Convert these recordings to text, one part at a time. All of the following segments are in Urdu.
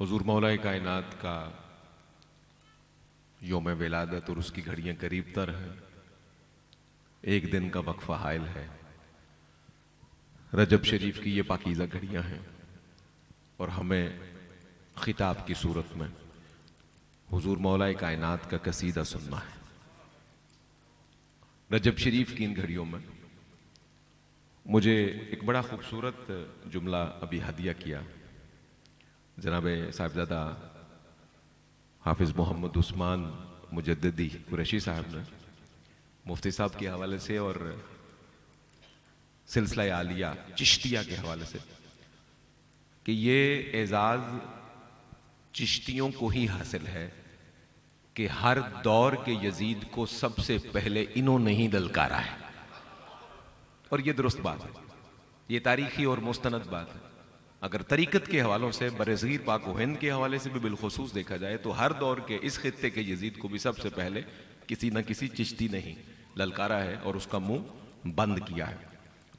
حضور مولا کائنات کا یوم ولادت اور اس کی گھڑیاں قریب تر ہیں. ایک دن کا وقفہ حائل ہے. رجب شریف کی یہ پاکیزہ گھڑیاں ہیں اور ہمیں خطاب کی صورت میں حضور مولا کائنات کا قصیدہ سننا ہے. رجب شریف کی ان گھڑیوں میں مجھے ایک بڑا خوبصورت جملہ ابھی ہدیہ کیا جناب صاحبزادہ حافظ محمد عثمان مجددی قریشی صاحب نے مفتی صاحب کے حوالے سے اور سلسلہ عالیہ چشتیہ کے حوالے سے کہ یہ اعزاز چشتیوں کو ہی حاصل ہے کہ ہر دور کے یزید کو سب سے پہلے انہوں نے ہی للکارا ہے. اور یہ درست بات ہے, یہ تاریخی اور مستند بات ہے. اگر طریقت کے حوالوں سے برصغیر پاک و ہند کے حوالے سے بھی بالخصوص دیکھا جائے تو ہر دور کے اس خطے کے یزید کو بھی سب سے پہلے کسی نہ کسی چشتی نے ہی للکارا ہے اور اس کا منہ بند کیا ہے.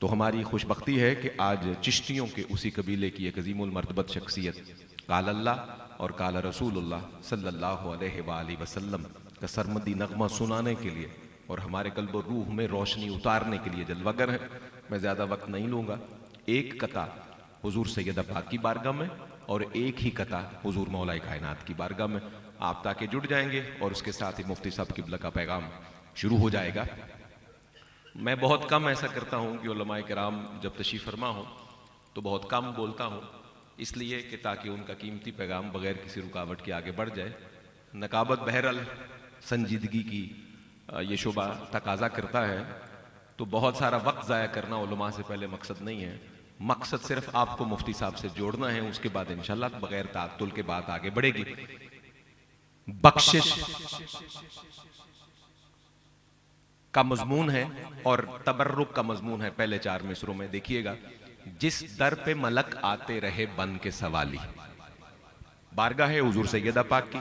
تو ہماری خوش بختی ہے کہ آج چشتیوں کے اسی قبیلے کی ایک عظیم المرتبت شخصیت قال اللہ اور قال رسول اللہ صلی اللہ علیہ وآلہ وسلم کا سرمدی نغمہ سنانے کے لیے اور ہمارے قلب و روح میں روشنی اتارنے کے لیے جلوہ گر ہے. میں زیادہ وقت نہیں لوں گا. ایک قطع حضور سیدہ پاک کی بارگاہ میں اور ایک ہی قطع حضور مولا کائنات کی بارگاہ میں آپ تاکہ جڑ جائیں گے اور اس کے ساتھ ہی مفتی صاحب قبلہ کا پیغام شروع ہو جائے گا. میں بہت کم ایسا کرتا ہوں کہ علماء کرام جب تشریف فرما ہوں تو بہت کم بولتا ہوں, اس لیے کہ تاکہ ان کا قیمتی پیغام بغیر کسی رکاوٹ کے آگے بڑھ جائے. نقابت بہرحال سنجیدگی کی یہ شعبہ تقاضا کرتا ہے, تو بہت سارا وقت ضائع کرنا علماء سے پہلے مقصد نہیں ہے. مقصد صرف آپ کو مفتی صاحب سے جوڑنا ہے, اس کے بعد انشاءاللہ بغیر تعطل کے بات آگے بڑھے گی. بخشش کا مضمون ہے اور تبرک کا مضمون ہے. پہلے 4 مصروں میں دیکھیے گا. جس در پہ ملک آتے رہے بن کے سوالی, بارگاہ ہے حضور سیدہ پاک کی,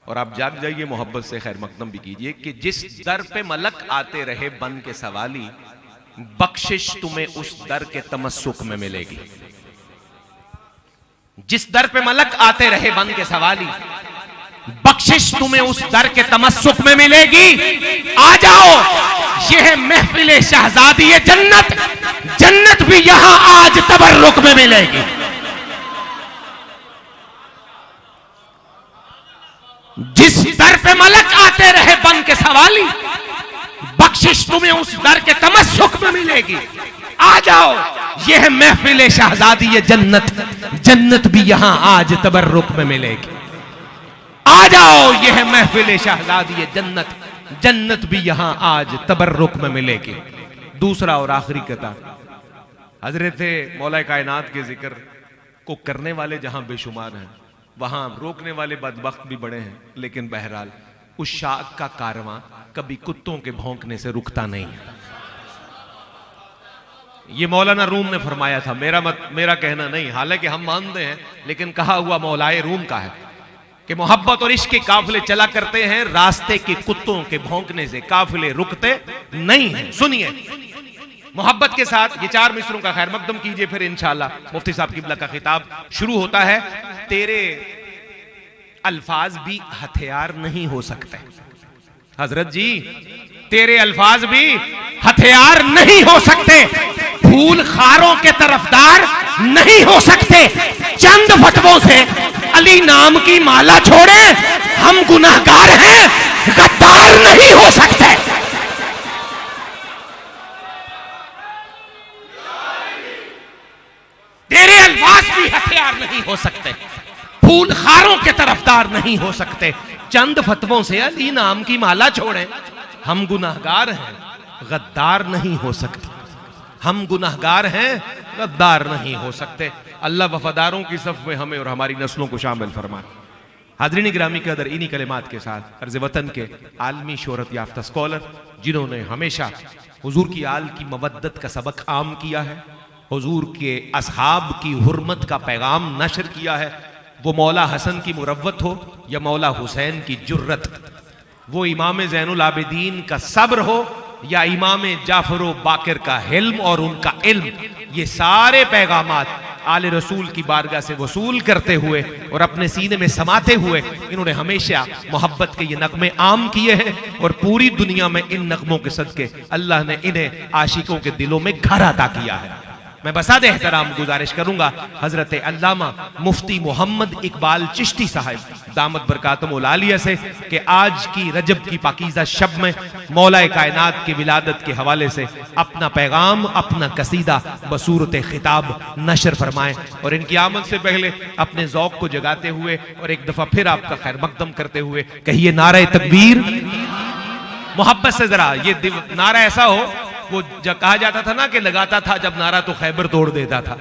اور آپ جاگ جائیے محبت سے خیر مقدم بھی کیجئے کہ جس در پہ ملک آتے رہے بن کے سوالی, بخشش تمہیں اس در کے تمسک میں ملے گی. جس در پہ ملک آتے رہے بن کے سوالی, بخشش تمہیں اس در کے تمسک میں ملے گی. آ جاؤ یہ ہے محفل شہزادی جنت, جنت بھی یہاں آج تبرک میں ملے گی. جس در پہ ملک آتے رہے بن کے سوالی, بخشش تمہیں اس در کے تمسک میں ملے گی. آ جاؤ یہ ہے محفل شہزادی جنت, جنت بھی یہاں آج تبرک میں ملے گی. آ جاؤ یہ ہے محفل شہزادی جنت, جنت بھی یہاں آج تبرک میں ملے گی. دوسرا اور آخری قطع, حضرت مولا کائنات کے ذکر کو کرنے والے جہاں بے شمار ہیں, وہاں روکنے والے بدبخت بھی بڑے ہیں, لیکن بہرحال اس شاخ کا کارواں کبھی کتوں کے بھونکنے سے رکتا نہیں ہے. یہ مولانا روم نے فرمایا تھا, میرا کہنا نہیں, حالانکہ ہم مانتے ہیں, لیکن کہا ہوا مولائے روم کا ہے کہ محبت اور عشق کے قافلے چلا کرتے ہیں, راستے کے کتوں کے بھونکنے سے قافلے رکتے نہیں ہیں. سنیے محبت کے ساتھ یہ 4 مصروں کا خیر مقدم کیجئے, پھر انشاءاللہ مفتی صاحب قبلہ کا خطاب شروع ہوتا ہے. تیرے الفاظ بھی ہتھیار نہیں ہو سکتے حضرت جی, تیرے الفاظ بھی ہتھیار نہیں ہو سکتے, پھول خاروں کے طرفدار نہیں ہو سکتے. چند فتووں سے علی نام کی مالا چھوڑے, ہم گناہگار ہیں, غدار نہیں ہو سکتے. تیرے الفاظ بھی ہتھیار نہیں ہو سکتے, پھول خاروں کے طرفدار نہیں ہو سکتے. چند فتووں سے علی نام کی مالا چھوڑیں, ہم گناہگار ہیں, غدار نہیں ہو سکتے. ہم گناہگار ہیں, غدار نہیں ہو سکتے. اللہ وفاداروں کی صف میں ہمیں اور ہماری نسلوں کو شامل فرمائے. حاضرین گرامی قدر, انہی کلمات کے ساتھ عرض وطن کے عالمی شہرت یافتہ اسکالر جنہوں نے ہمیشہ حضور کی آل کی مودت کا سبق عام کیا ہے, حضور کے اصحاب کی حرمت کا پیغام نشر کیا ہے, وہ مولا حسن کی مروت ہو یا مولا حسین کی جرت, وہ امام زین العابدین کا صبر ہو یا امام جعفر و باقر کا حلم اور ان کا علم, یہ سارے پیغامات آل رسول کی بارگاہ سے وصول کرتے ہوئے اور اپنے سینے میں سماتے ہوئے انہوں نے ہمیشہ محبت کے یہ نغمے عام کیے ہیں، اور پوری دنیا میں ان نغموں کے صدقے اللہ نے انہیں عاشقوں کے دلوں میں گھر عطا کیا ہے۔ میں بساد احترام گزارش کروں گا حضرت علامہ مفتی محمد اقبال چشتی صاحب دامت برکاتہم العالیہ سے کہ آج کی رجب کی پاکیزہ شب میں مولا کائنات کی ولادت کے حوالے سے اپنا پیغام، اپنا قصیدہ بصورت خطاب نشر فرمائیں، اور ان کی آمد سے پہلے اپنے ذوق کو جگاتے ہوئے اور ایک دفعہ پھر آپ کا خیر مقدم کرتے ہوئے کہیے نعرہ تکبیر۔ محبت سے ذرا یہ نعرہ ایسا ہو، وہ کہا جاتا تھا نا کہ لگاتا تھا جب نعرہ تو خیبر توڑ دیتا تھا،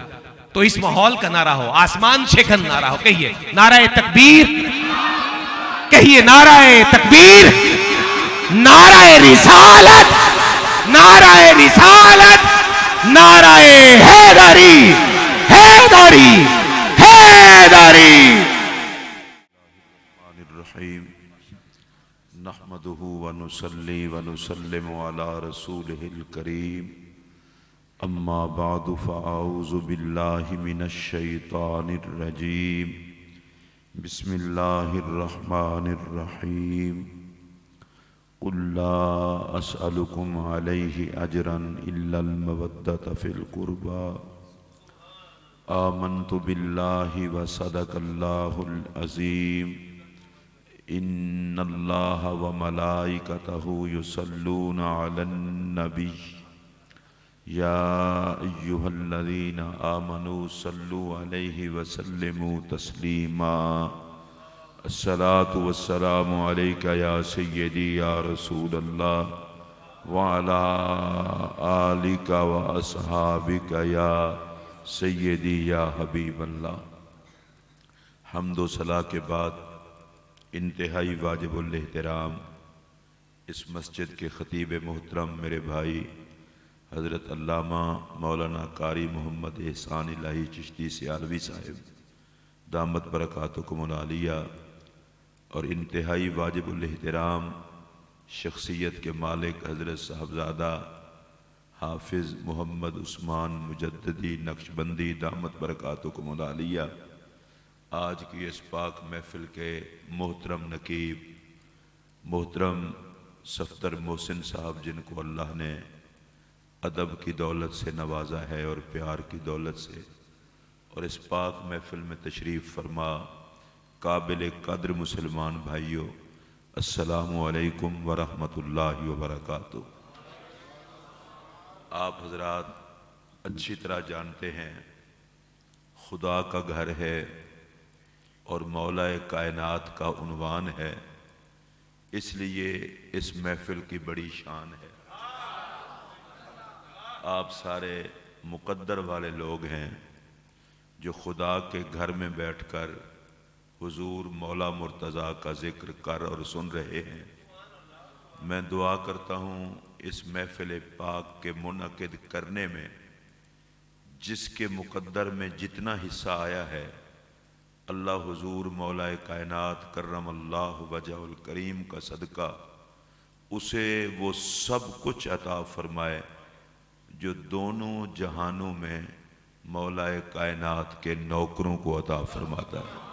تو اس ماحول کا نعرہ ہو، آسمان شکن نعرہ ہو، کہیے نعرہ تکبیر، کہیے نعرہ تکبیر، نعرہ رسالت، نعرہ رسالت، نعرہ حیدری، حیدری، حیدری۔ الرحیم نحمده ونصلی ونسلم علی رسوله الکریم اما بعد فاعوذ باللہ من الشیطان الرجیم بسم اللہ الرحمن الرحیم قل لا اسألکم علیہ اجرا الا المودۃ فی القربى آمنت باللہ وصدق اللہ العظیم ان اللہ وملائکتہ یصلون علی النبی یا ایہا الذین آمنوا صلوا علیہ وسلموا تسلیما الصلاة والسلام علیک یا سیدی یا رسول اللہ وعلی آلک واصحابک یا سیدی یا حبیب اللہ۔ حمد و ثنا کے بعد انتہائی واجب الاحترام اس مسجد کے خطیب محترم میرے بھائی حضرت علامہ مولانا قاری محمد احسان الہی چشتی سیالوی صاحب دامت برکاتکم العالیہ، اور انتہائی واجب الاحترام شخصیت کے مالک حضرت صاحبزادہ حافظ محمد عثمان مجددی نقشبندی دامت برکاتکم العالیہ، آج کی اس پاک محفل کے محترم نقیب محترم صفدر محسن صاحب، جن کو اللہ نے ادب کی دولت سے نوازا ہے اور پیار کی دولت سے، اور اس پاک محفل میں تشریف فرما قابل قدر مسلمان بھائیوں، السلام علیکم ورحمۃ اللہ وبرکاتہ۔ آپ حضرات اچھی طرح جانتے ہیں خدا کا گھر ہے اور مولا کائنات کا عنوان ہے، اس لیے اس محفل کی بڑی شان ہے۔ آپ سارے مقدر والے لوگ ہیں جو خدا کے گھر میں بیٹھ کر حضور مولا مرتضیٰ کا ذکر کر اور سن رہے ہیں۔ میں دعا کرتا ہوں اس محفل پاک کے منعقد کرنے میں جس کے مقدر میں جتنا حصہ آیا ہے، اللہ حضور مولا کائنات کرم اللہ وجہ الکریم کا صدقہ اسے وہ سب کچھ عطا فرمائے جو دونوں جہانوں میں مولا کائنات کے نوکروں کو عطا فرماتا ہے۔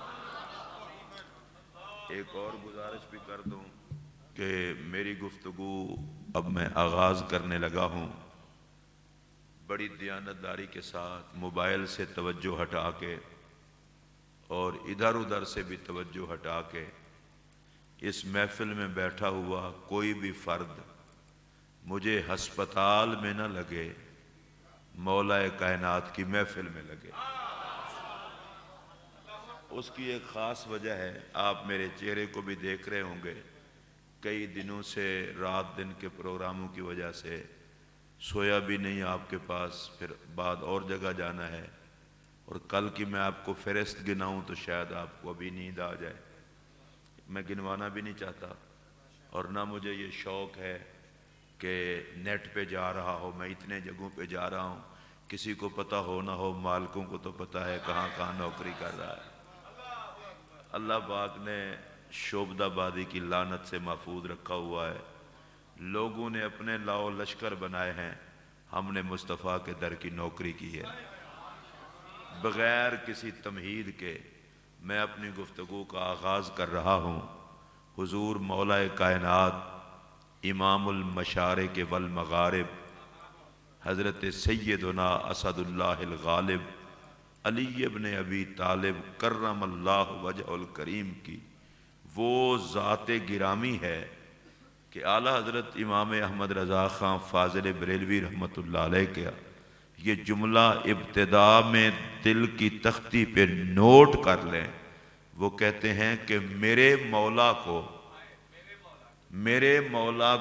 ایک اور گزارش بھی کر دوں کہ میری گفتگو اب میں آغاز کرنے لگا ہوں، بڑی دیانتداری کے ساتھ موبائل سے توجہ ہٹا کے اور ادھر ادھر سے بھی توجہ ہٹا کے اس محفل میں بیٹھا ہوا کوئی بھی فرد مجھے ہسپتال میں نہ لگے، مولا کائنات کی محفل میں لگے۔ اس کی ایک خاص وجہ ہے، آپ میرے چہرے کو بھی دیکھ رہے ہوں گے، کئی دنوں سے رات دن کے پروگراموں کی وجہ سے سویا بھی نہیں آپ کے پاس، پھر بعد اور جگہ جانا ہے، اور کل کی میں آپ کو فہرست گناؤں تو شاید آپ کو ابھی نیند آ جائے۔ میں گنوانا بھی نہیں چاہتا، اور نہ مجھے یہ شوق ہے کہ نیٹ پہ جا رہا ہو، میں اتنے جگہوں پہ جا رہا ہوں، کسی کو پتہ ہو نہ ہو، مالکوں کو تو پتہ ہے کہاں کہاں نوکری کر رہا ہے۔ اللہ پاک نے شعبد آبادی کی لعنت سے محفوظ رکھا ہوا ہے۔ لوگوں نے اپنے لاؤ لشکر بنائے ہیں، ہم نے مصطفیٰ کے در کی نوکری کی ہے۔ بغیر کسی تمہید کے میں اپنی گفتگو کا آغاز کر رہا ہوں حضور مولا کائنات امام المشارق والمغارب حضرت سیدنا اسد اللہ الغالب علی ابن ابی طالب کرم اللہ وجہ الکریم کی وہ ذات گرامی ہے کہ اعلیٰ حضرت امام احمد رضا خان فاضل بریلوی رحمۃ اللہ علیہ کا یہ جملہ ابتدا میں دل کی تختی پہ نوٹ کر لیں. وہ کہتے ہیں کہ میرے مولا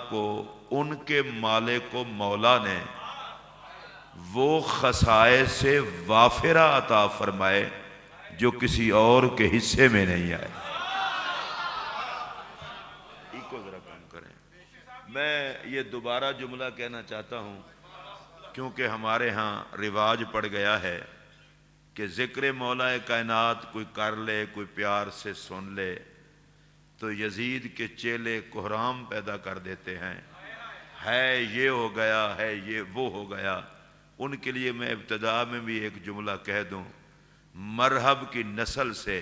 کو ان کے مالک و مولا نے وہ خصائص سے وافرہ عطا فرمائے جو کسی اور کے حصے میں نہیں آئے. کو ذرا کام کریں. میں یہ دوبارہ جملہ کہنا چاہتا ہوں کیونکہ ہمارے ہاں رواج پڑ گیا ہے کہ ذکر مولا کائنات کوئی کر لے کوئی پیار سے سن لے تو یزید کے چیلے کوہرام پیدا کر دیتے ہیں. ہے یہ ہو گیا ہے یہ وہ ہو گیا. ان کے لیے میں ابتدا میں بھی ایک جملہ کہہ دوں. مرحب کی نسل سے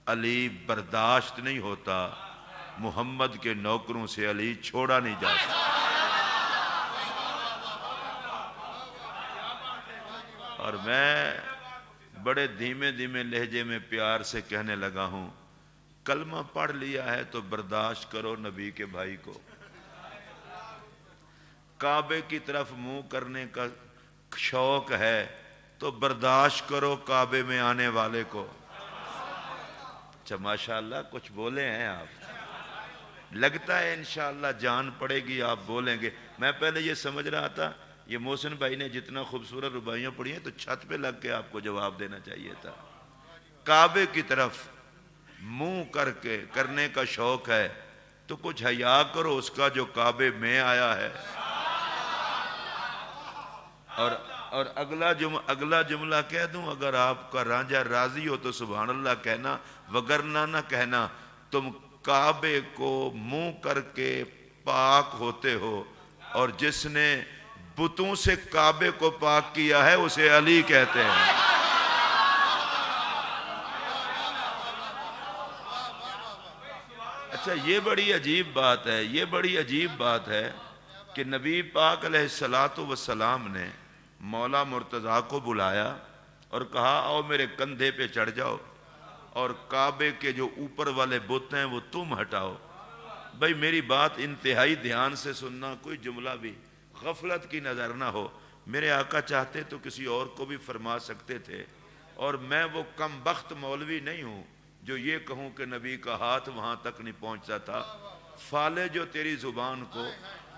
علی برداشت نہیں ہوتا, محمد کے نوکروں سے علی چھوڑا نہیں جا سکتا. اور میں بڑے دھیمے دھیمے لہجے میں پیار سے کہنے لگا ہوں, کلمہ پڑھ لیا ہے تو برداشت کرو نبی کے بھائی کو. کعبے کی طرف منہ کرنے کا شوق ہے تو برداشت کرو کعبے میں آنے والے کو. اچھا ماشاءاللہ کچھ بولے ہیں آپ, لگتا ہے انشاءاللہ جان پڑے گی آپ بولیں گے. میں پہلے یہ سمجھ رہا تھا یہ محسن بھائی نے جتنا خوبصورت رباعیاں پڑھی ہیں تو چھت پہ لگ کے آپ کو جواب دینا چاہیے تھا. کعبے کی طرف منہ کرنے کا شوق ہے تو کچھ حیا کرو اس کا جو کعبے میں آیا ہے. اور اگلا جملہ کہہ دوں, اگر آپ کا رانجھا راضی ہو تو سبحان اللہ کہنا, وگرنہ نہ کہنا. تم کعبے کو منہ کر کے پاک ہوتے ہو اور جس نے بتوں سے کعبے کو پاک کیا ہے اسے علی کہتے ہیں. اچھا یہ بڑی عجیب بات ہے کہ نبی پاک علیہ السلام نے مولا مرتضیٰ کو بلایا اور کہا آؤ میرے کندھے پہ چڑھ جاؤ اور کعبے کے جو اوپر والے بت ہیں وہ تم ہٹاؤ. بھائی میری بات انتہائی دھیان سے سننا, کوئی جملہ بھی غفلت کی نظر نہ ہو. میرے آقا چاہتے تو کسی اور کو بھی فرما سکتے تھے, اور میں وہ کم بخت مولوی نہیں ہوں جو یہ کہوں کہ نبی کا ہاتھ وہاں تک نہیں پہنچتا تھا. فالے جو تیری زبان کو,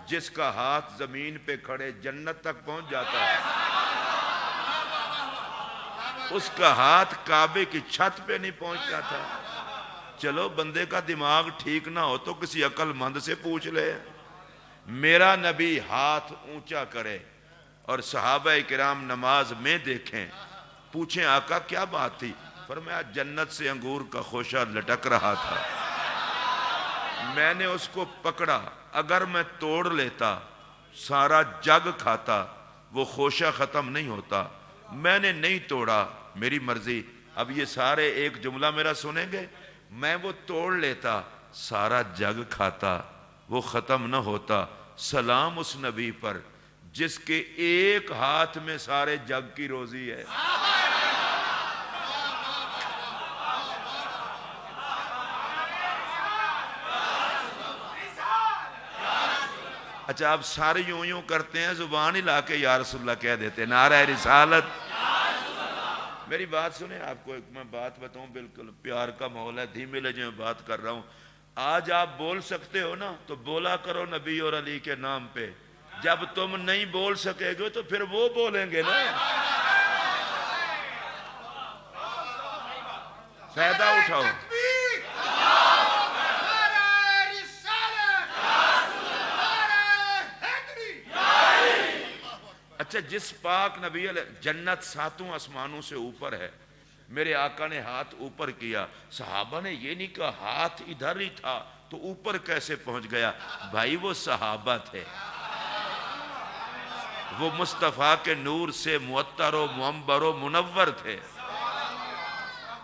جس کا ہاتھ زمین پہ کھڑے جنت تک پہنچ جاتا ہے, اس کا ہاتھ کعبے کی چھت پہ نہیں پہنچتا تھا. چلو بندے کا دماغ ٹھیک نہ ہو تو کسی عقل مند سے پوچھ لے. میرا نبی ہاتھ اونچا کرے اور صحابہ کرام نماز میں دیکھیں, پوچھیں آقا کیا بات تھی, فرمایا جنت سے انگور کا خوشہ لٹک رہا تھا, میں نے اس کو پکڑا, اگر میں توڑ لیتا سارا جگ کھاتا, وہ خوشہ ختم نہیں ہوتا, میں نے نہیں توڑا, میری مرضی. اب یہ سارے ایک جملہ میرا سنیں گے, میں وہ توڑ لیتا سارا جگ کھاتا, وہ ختم نہ ہوتا. سلام اس نبی پر جس کے ایک ہاتھ میں سارے جگ کی روزی ہے. اچھا آپ سارے یوں کرتے ہیں, زبان ہلا کے یا رسول اللہ کہہ دیتے ہیں, نعرہ رسالت. میری بات سنیں, آپ کو ایک میں بات بتاؤں, بالکل پیار کا ماحول ہے, دھیمے لہجے میں بات کر رہا ہوں. آج آپ بول سکتے ہو نا تو بولا کرو نبی اور علی کے نام پہ. جب تم نہیں بول سکے گے تو پھر وہ بولیں گے نا. فائدہ اٹھاؤ. اچھا جس پاک نبی علیہ, جنت 7 آسمانوں سے اوپر ہے, میرے آقا نے ہاتھ اوپر کیا, صحابہ نے یہ نہیں کہا ہاتھ ادھر ہی تھا تو اوپر کیسے پہنچ گیا. بھائی وہ صحابہ تھے, وہ مصطفیٰ کے نور سے معطر و معمبر و منور تھے۔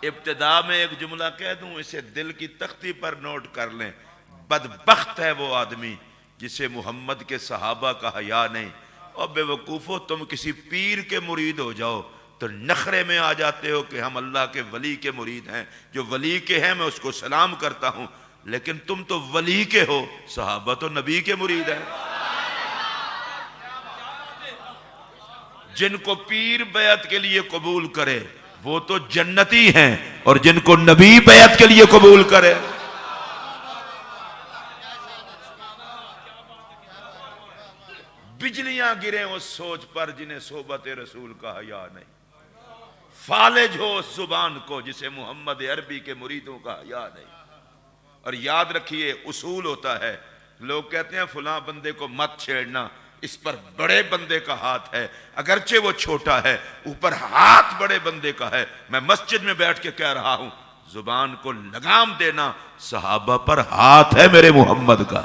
ابتدا میں ایک جملہ کہہ دوں، اسے دل کی تختی پر نوٹ کر لیں، بدبخت ہے وہ آدمی جسے محمد کے صحابہ کا حیا نہیں۔ اور بے وقوفو، تم کسی پیر کے مرید ہو جاؤ تو نخرے میں آ جاتے ہو کہ ہم اللہ کے ولی کے مرید ہیں، جو ولی کے ہیں میں اس کو سلام کرتا ہوں، لیکن تم تو ولی کے ہو، صحابہ تو نبی کے مرید ہیں۔ جن کو پیر بیعت کے لیے قبول کرے وہ تو جنتی ہیں، اور جن کو نبی بیعت کے لیے قبول کرے، بجلیاں گریں اس سوچ پر جنہیں صحبت رسول کا حیا نہیں، فالج ہو اس زبان کو جسے محمد عربی کے مریدوں کا حیا نہیں۔ اور یاد رکھیے، اصول ہوتا ہے، لوگ کہتے ہیں فلاں بندے کو مت چھیڑنا، اس پر بڑے بندے کا ہاتھ ہے، اگرچہ وہ چھوٹا ہے، اوپر ہاتھ بڑے بندے کا ہے۔ میں مسجد میں بیٹھ کے کہہ رہا ہوں، زبان کو لگام دینا، صحابہ پر ہاتھ ہے میرے محمد کا۔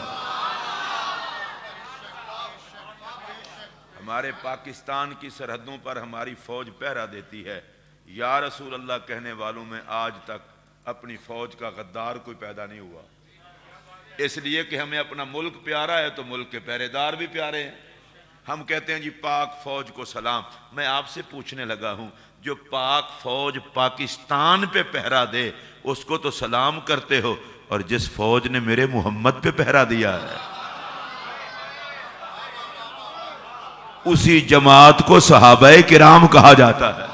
ہمارے پاکستان کی سرحدوں پر ہماری فوج پہرا دیتی ہے، یا رسول اللہ کہنے والوں میں آج تک اپنی فوج کا غدار کوئی پیدا نہیں ہوا، اس لیے کہ ہمیں اپنا ملک پیارا ہے تو ملک کے پہرے دار بھی پیارے ہیں۔ ہم کہتے ہیں جی پاک فوج کو سلام۔ میں آپ سے پوچھنے لگا ہوں، جو پاک فوج پاکستان پہ پہرا دے اس کو تو سلام کرتے ہو، اور جس فوج نے میرے محمد پہ پہرا دیا ہے اسی جماعت کو صحابہ کرام کہا جاتا ہے۔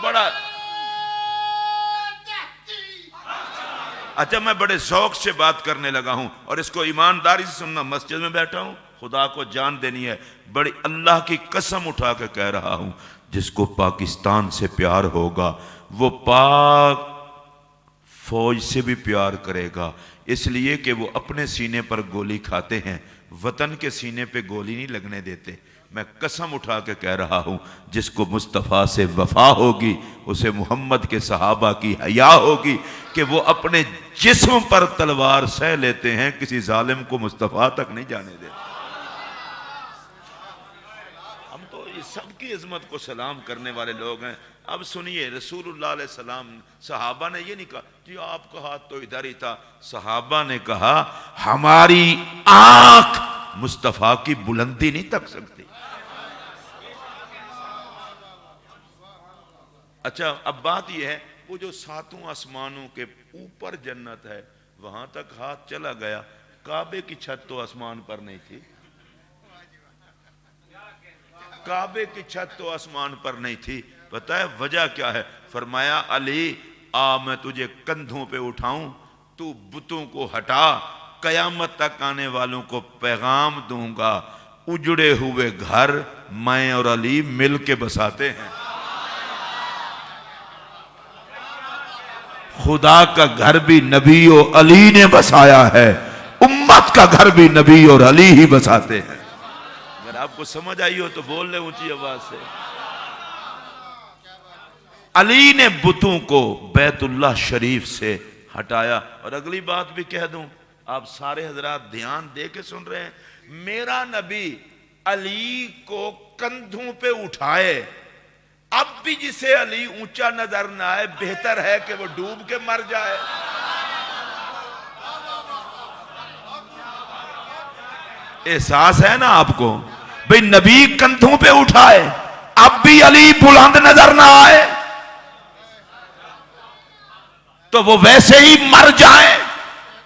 بڑا اچھا، میں بڑے ذوق سے بات کرنے لگا ہوں اور اس کو ایمانداری سے سننا، مسجد میں بیٹھا ہوں، خدا کو جان دینی ہے، بڑی اللہ کی قسم اٹھا کے کہہ رہا ہوں، جس کو پاکستان سے پیار ہوگا وہ پاک فوج سے بھی پیار کرے گا، اس لیے کہ وہ اپنے سینے پر گولی کھاتے ہیں، وطن کے سینے پہ گولی نہیں لگنے دیتے۔ میں قسم اٹھا کے کہہ رہا ہوں، جس کو مصطفیٰ سے وفا ہوگی اسے محمد کے صحابہ کی حیا ہوگی کہ وہ اپنے جسم پر تلوار سہ لیتے ہیں، کسی ظالم کو مصطفیٰ تک نہیں جانے دیتے۔ ہم تو یہ سب کی عظمت کو سلام کرنے والے لوگ ہیں۔ اب سنیے، رسول اللہ علیہ السلام، صحابہ نے یہ نہیں کہا جی آپ کا ہاتھ تو ادھر ہی تھا، صحابہ نے کہا ہماری آنکھ مصطفیٰ کی بلندی نہیں تک سکتی۔ اچھا، اب بات یہ ہے، وہ جو ساتوں آسمانوں کے اوپر جنت ہے وہاں تک ہاتھ چلا گیا، کعبے کی چھت تو آسمان پر نہیں تھی، کعبے کی چھت تو آسمان پر نہیں تھی۔ پتہ ہے وجہ کیا ہے؟ فرمایا علی آ میں تجھے کندھوں پہ اٹھاؤں، تو بتوں کو ہٹا، قیامت تک آنے والوں کو پیغام دوں گا، اجڑے ہوئے گھر میں اور علی مل کے بساتے ہیں۔ خدا کا گھر بھی نبی و علی نے بسایا ہے، امت کا گھر بھی نبی اور علی ہی بساتے ہیں۔ اگر آپ کو سمجھ آئی ہو تو بول لیں اونچی آواز سے۔ علی نے بتوں کو بیت اللہ شریف سے ہٹایا۔ اور اگلی بات بھی کہہ دوں، آپ سارے حضرات دھیان دے کے سن رہے ہیں، میرا نبی علی کو کندھوں پہ اٹھائے، اب بھی جسے علی اونچا نظر نہ آئے بہتر ہے کہ وہ ڈوب کے مر جائے۔ احساس ہے نا آپ کو؟ بھئی نبی کندھوں پہ اٹھائے اب بھی علی بلند نظر نہ آئے تو وہ ویسے ہی مر جائے۔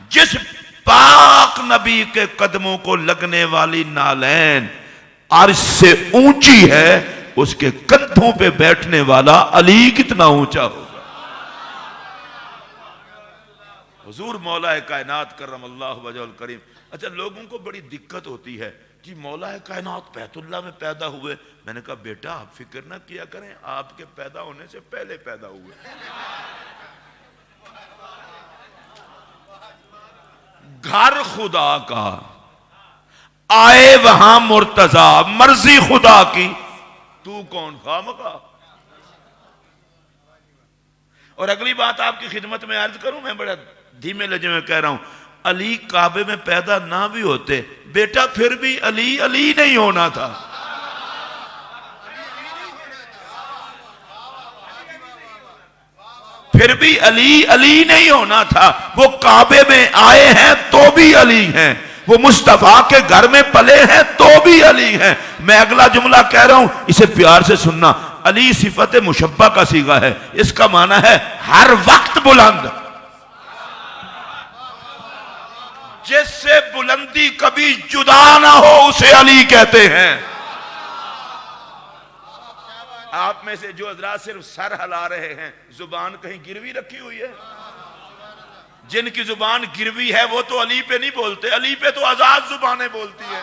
جس پاک نبی کے قدموں کو لگنے والی نالین عرش سے اونچی ہے، اس کے کندھوں پہ بیٹھنے والا علی کتنا اونچا ہوگا۔ حضور مولا کائنات کرم اللہ وجہ الکریم۔ اچھا، لوگوں کو بڑی دقت ہوتی ہے کہ مولا کائنات بیت اللہ میں پیدا ہوئے۔ میں نے کہا بیٹا آپ فکر نہ کیا کریں، آپ کے پیدا ہونے سے پہلے پیدا ہوئے۔ گھر خدا کا، آئے وہاں مرتضی، مرضی خدا کی، تو کون خامخواہ۔ اور اگلی بات آپ کی خدمت میں عرض کروں، میں بڑا دھیمے لہجے میں کہہ رہا ہوں، علی کعبے میں پیدا نہ بھی ہوتے بیٹا پھر بھی علی علی نہیں ہونا تھا. پھر بھی علی علی نہیں ہونا تھا. وہ کعبے میں آئے ہیں تو بھی علی ہیں, وہ مصطفیٰ کے گھر میں پلے ہیں تو بھی علی ہیں. میں اگلا جملہ کہہ رہا ہوں, اسے پیار سے سننا. علی صفت مشبہ کا صیغہ ہے, اس کا معنی ہے ہر وقت بلند. جس سے بلندی کبھی جدا نہ ہو اسے علی کہتے ہیں. آپ میں سے جو حضرات صرف سر ہلا رہے ہیں, زبان کہیں گروی رکھی ہوئی ہے؟ جن کی زبان گروی ہے وہ تو علی پہ نہیں بولتے, علی پہ تو آزاد زبانیں بولتی ہیں.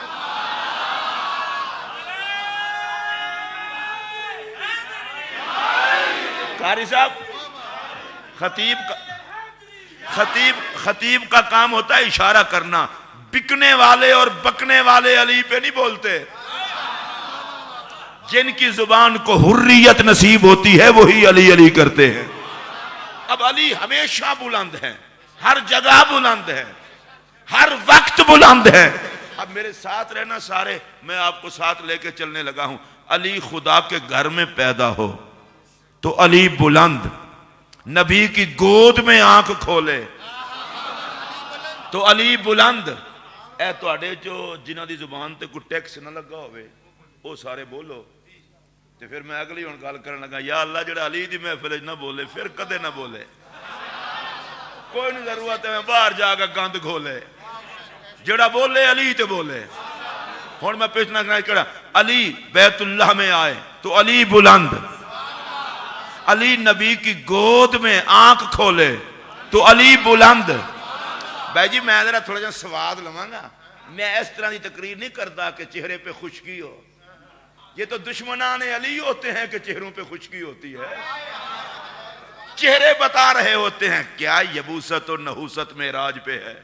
قاری صاحب, خطیب کا کام ہوتا ہے اشارہ کرنا. بکنے والے اور بکنے والے علی پہ نہیں بولتے. جن کی زبان کو حریت نصیب ہوتی ہے وہی علی علی کرتے ہیں. اب علی ہمیشہ بلند ہے, ہر جگہ بلند ہے, ہر وقت بلند ہے. اب میرے ساتھ رہنا سارے, میں آپ کو ساتھ لے کے چلنے لگا ہوں. علی خدا کے گھر میں پیدا ہو تو علی بلند, نبی کی گود میں آنکھ کھولے تو علی بلند. اے تواڈے جو جنہاں دی زبان تے کوئی ٹیکس نہ لگا ہوئے وہ سارے بولو. تو پھر میں اگلی ہوں گل کرنے لگا, یا اللہ جڑا علی دی محفل نہ بولے پھر کدے نہ بولے. کوئی نہیں ضرورت ہے میں باہر جا کے گند کھولے, جڑا بولے علی تے بولے. ہوں میں پوچھنا کرا, علی بیت اللہ میں آئے تو علی بلند, علی نبی کی گود میں آنکھ کھولے تو علی بلند. بھائی جی میں ذرا تھوڑا جا سواد لواں گا, میں اس طرح دی تقریر نہیں کرتا کہ چہرے پہ خشکی ہو. یہ تو دشمنان علی ہوتے ہیں کہ چہروں پہ خشکی ہوتی ہے. چہرے بتا رہے ہوتے ہیں کیا یبوست اور نحوست معراج پہ ہے.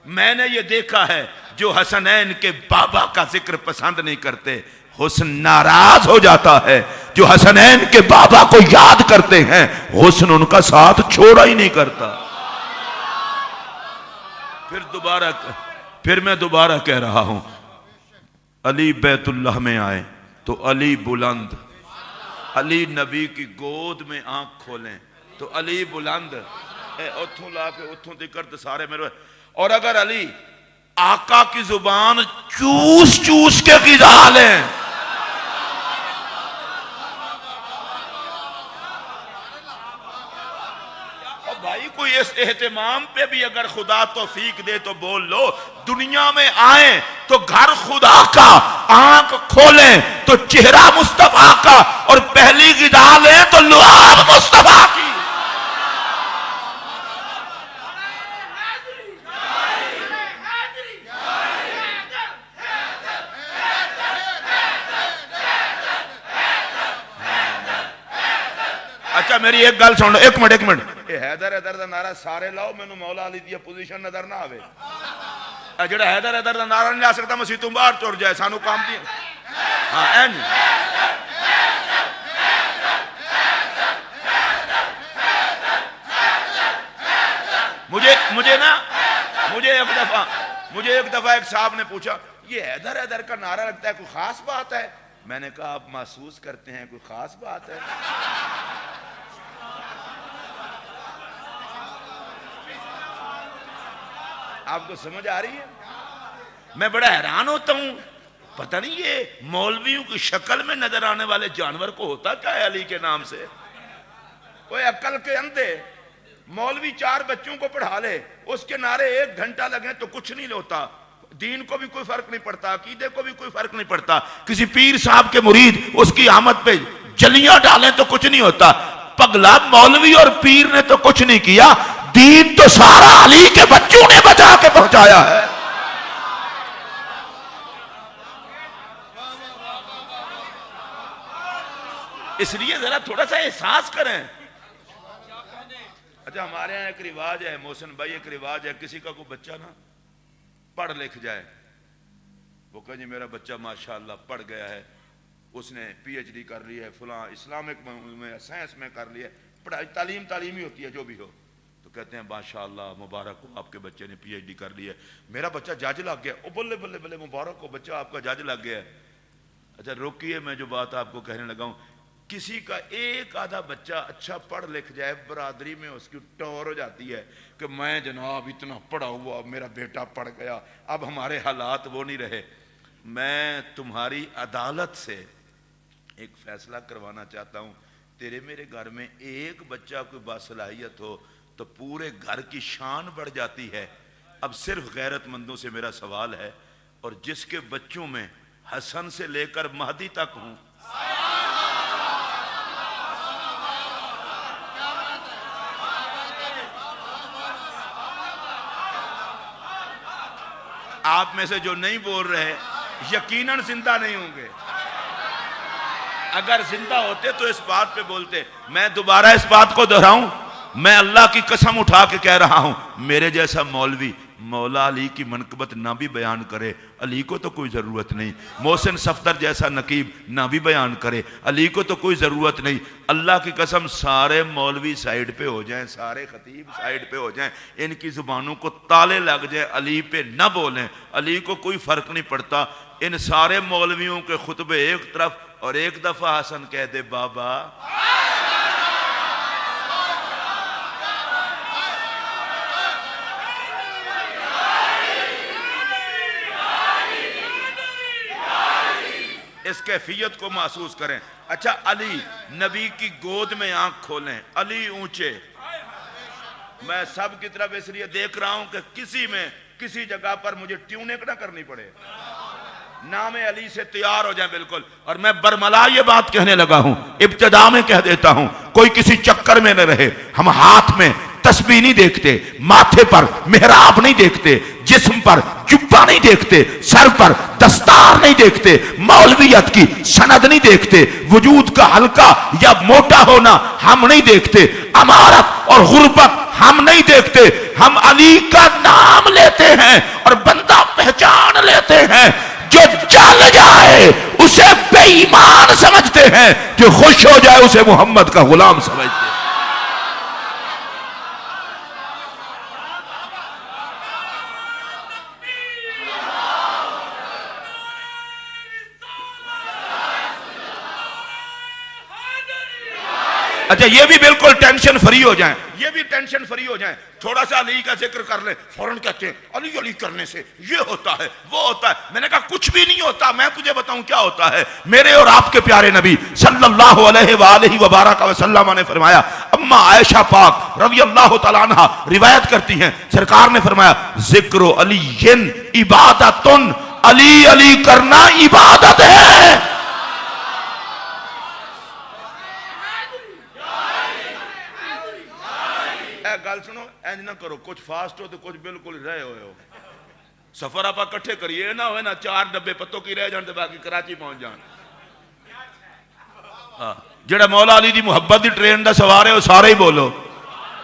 میں نے یہ دیکھا ہے جو حسنین کے بابا کا ذکر پسند نہیں کرتے, حسن ناراض ہو جاتا ہے. جو حسنین کے بابا کو یاد کرتے ہیں حسن ان کا ساتھ چھوڑا ہی نہیں کرتا. پھر میں دوبارہ کہہ رہا ہوں, علی بیت اللہ میں آئے تو علی بلند, علی نبی کی گود میں آنکھ کھولیں تو علی بلند. اتھوں لا کے اتھوں تکر سارے میرے. اور اگر علی آقا کی زبان چوس چوس کے غذا لیں, بھائی کوئی اس اہتمام پہ بھی اگر خدا توفیق دے تو بول لو. دنیا میں آئیں تو گھر خدا کا, آنکھ کھولیں تو چہرہ مصطفیٰ کا, اور پہلی غذا لیں تو لعاب مصطفیٰ کی. اچھا میری ایک گل سن لو, ایک منٹ. حیدر حیدر دا نعرہ سارے لاؤ, مینوں مولا علی دی پوزیشن نظر نہ آوے. جڑا حیدر حیدر دا نعرہ نہیں لا سکتا مسیح تو باہر ٹر جائے, سانو کام دی. ہاں این مجھے ایک دفعہ ایک صاحب نے پوچھا یہ حیدر حیدر کا نعرہ لگتا ہے کوئی خاص بات ہے؟ میں نے کہا آپ محسوس کرتے ہیں کوئی خاص بات ہے؟ آپ کو سمجھ آ رہی ہے؟ میں بڑا حیران ہوتا ہوں, پتہ نہیں یہ مولویوں کی شکل میں نظر آنے والے جانور کو ہوتا کیا ہے علی کے نام سے. کوئی عقل کے اندھے مولوی 4 بچوں کو پڑھا لے, اس کے نعرے 1 گھنٹہ لگیں تو کچھ نہیں ہوتا. دین کو بھی کوئی فرق نہیں پڑتا, عقیدے کو بھی کوئی فرق نہیں پڑتا. کسی پیر صاحب کے مرید اس کی آمد پہ جلیاں ڈالیں تو کچھ نہیں ہوتا. پگلا مولوی اور پیر نے تو کچھ نہیں کیا, دین تو سارا علی کے بچوں نے بچا کے پہنچایا ہے. اس لیے ذرا تھوڑا سا احساس کریں. اچھا ہمارے یہاں ایک رواج ہے محسن بھائی, ایک رواج ہے کسی کا کوئی بچہ نا پڑھ لکھ جائے, وہ کہا جی میرا بچہ ماشاءاللہ پڑھ گیا ہے, اس نے پی ایچ ڈی کر لی ہے, فلاں اسلامک میں سائنس میں کر لی ہے, پڑھائی تعلیم ہی ہوتی ہے جو بھی ہو. تو کہتے ہیں ماشاءاللہ مبارک ہو آپ کے بچے نے پی ایچ ڈی کر لی ہے، میرا بچہ جج لگ گیا، او بلے بلے بلے مبارک ہو بچہ آپ کا جج لگ گیا ہے۔ اچھا روکیے، میں جو بات آپ کو کہنے لگا ہوں، کسی کا ایک آدھا بچہ اچھا پڑھ لکھ جائے، برادری میں اس کی ٹور ہو جاتی ہے کہ میں جناب اتنا پڑھا ہوا میرا بیٹا پڑھ گیا، اب ہمارے حالات وہ نہیں رہے۔ میں تمہاری عدالت سے ایک فیصلہ کروانا چاہتا ہوں، تیرے میرے گھر میں ایک بچہ کوئی باصلاحیت ہو تو پورے گھر کی شان بڑھ جاتی ہے۔ اب صرف غیرت مندوں سے میرا سوال ہے، اور جس کے بچوں میں حسن سے لے کر مہدی تک ہوں، آپ میں سے جو نہیں بول رہے یقیناً زندہ نہیں ہوں گے۔ اگر زندہ ہوتے تو اس بات پہ بولتے۔ میں دوبارہ اس بات کو دہراؤں، میں اللہ کی قسم اٹھا کے کہہ رہا ہوں، میرے جیسا مولوی مولا علی کی منقبت نہ بھی بیان کرے، علی کو تو کوئی ضرورت نہیں۔ محسن صفدر جیسا نقیب نہ بھی بیان کرے، علی کو تو کوئی ضرورت نہیں۔ اللہ کی قسم سارے مولوی سائیڈ پہ ہو جائیں، سارے خطیب سائیڈ پہ ہو جائیں، ان کی زبانوں کو تالے لگ جائیں، علی پہ نہ بولیں، علی کو کوئی فرق نہیں پڑتا۔ ان سارے مولویوں کے خطبے ایک طرف، اور ایک دفعہ حسن کہہ دے بابا، اس کیفیت کو محسوس کریں۔ اچھا علی، نبی کی گود میں آنکھ کھولیں، علی اونچے۔ میں سب کی طرف اس لیے دیکھ رہا ہوں کہ کسی میں کسی جگہ پر مجھے ٹیوننگ نہ کرنی پڑے، نام علی سے تیار ہو جائیں بالکل۔ اور میں برملا یہ بات کہنے لگا ہوں، ابتدا میں کہہ دیتا ہوں، کوئی کسی چکر میں نہ رہے۔ ہم ہاتھ میں تسبیح نہیں دیکھتے، ماتھے پر محراب نہیں دیکھتے، جسم پر جبہ نہیں دیکھتے، سر پر دستار نہیں دیکھتے، مولویت کی سند نہیں دیکھتے، وجود کا ہلکا یا موٹا ہونا ہم نہیں دیکھتے، امارت اور غربت ہم نہیں دیکھتے۔ ہم علی کا نام لیتے ہیں اور بندہ پہچان لیتے ہیں۔ جو جل جائے اسے بے ایمان سمجھتے ہیں، جو خوش ہو جائے اسے محمد کا غلام سمجھتے ہیں۔ اچھا یہ بھی بالکل ٹینشن فری ہو جائیں، یہ بھی ٹینشن فری ہو جائیں، تھوڑا سا علی کا ذکر کر لیں، فوراً کہتے ہیں علی علی کرنے سے یہ ہوتا ہے وہ ہوتا ہے۔ میں نے کہا کچھ بھی نہیں ہوتا، میں تجھے بتاؤں کیا ہوتا ہے۔ میرے اور آپ کے پیارے نبی صلی اللہ علیہ وآلہ وبارک وسلم نے فرمایا، اما عائشہ پاک رضی اللہ تعالیٰ عنہ روایت کرتی ہیں، سرکار نے فرمایا ذکر علی عبادت، علی علی کرنا عبادت ہے۔ گل سنو، اینج نہ کرو، کچھ فاسٹ ہو تو کچھ بالکل رہے ہوئے ہو۔ سفر آپ کٹھے کریے نہ ہوئے نا 4 ڈبے پتوں کی رہ جان تو باقی کراچی پہنچ جان۔ جڑا مولا علی دی محبت دی ٹرین دا سوار ہے وہ سارے ہی بولو۔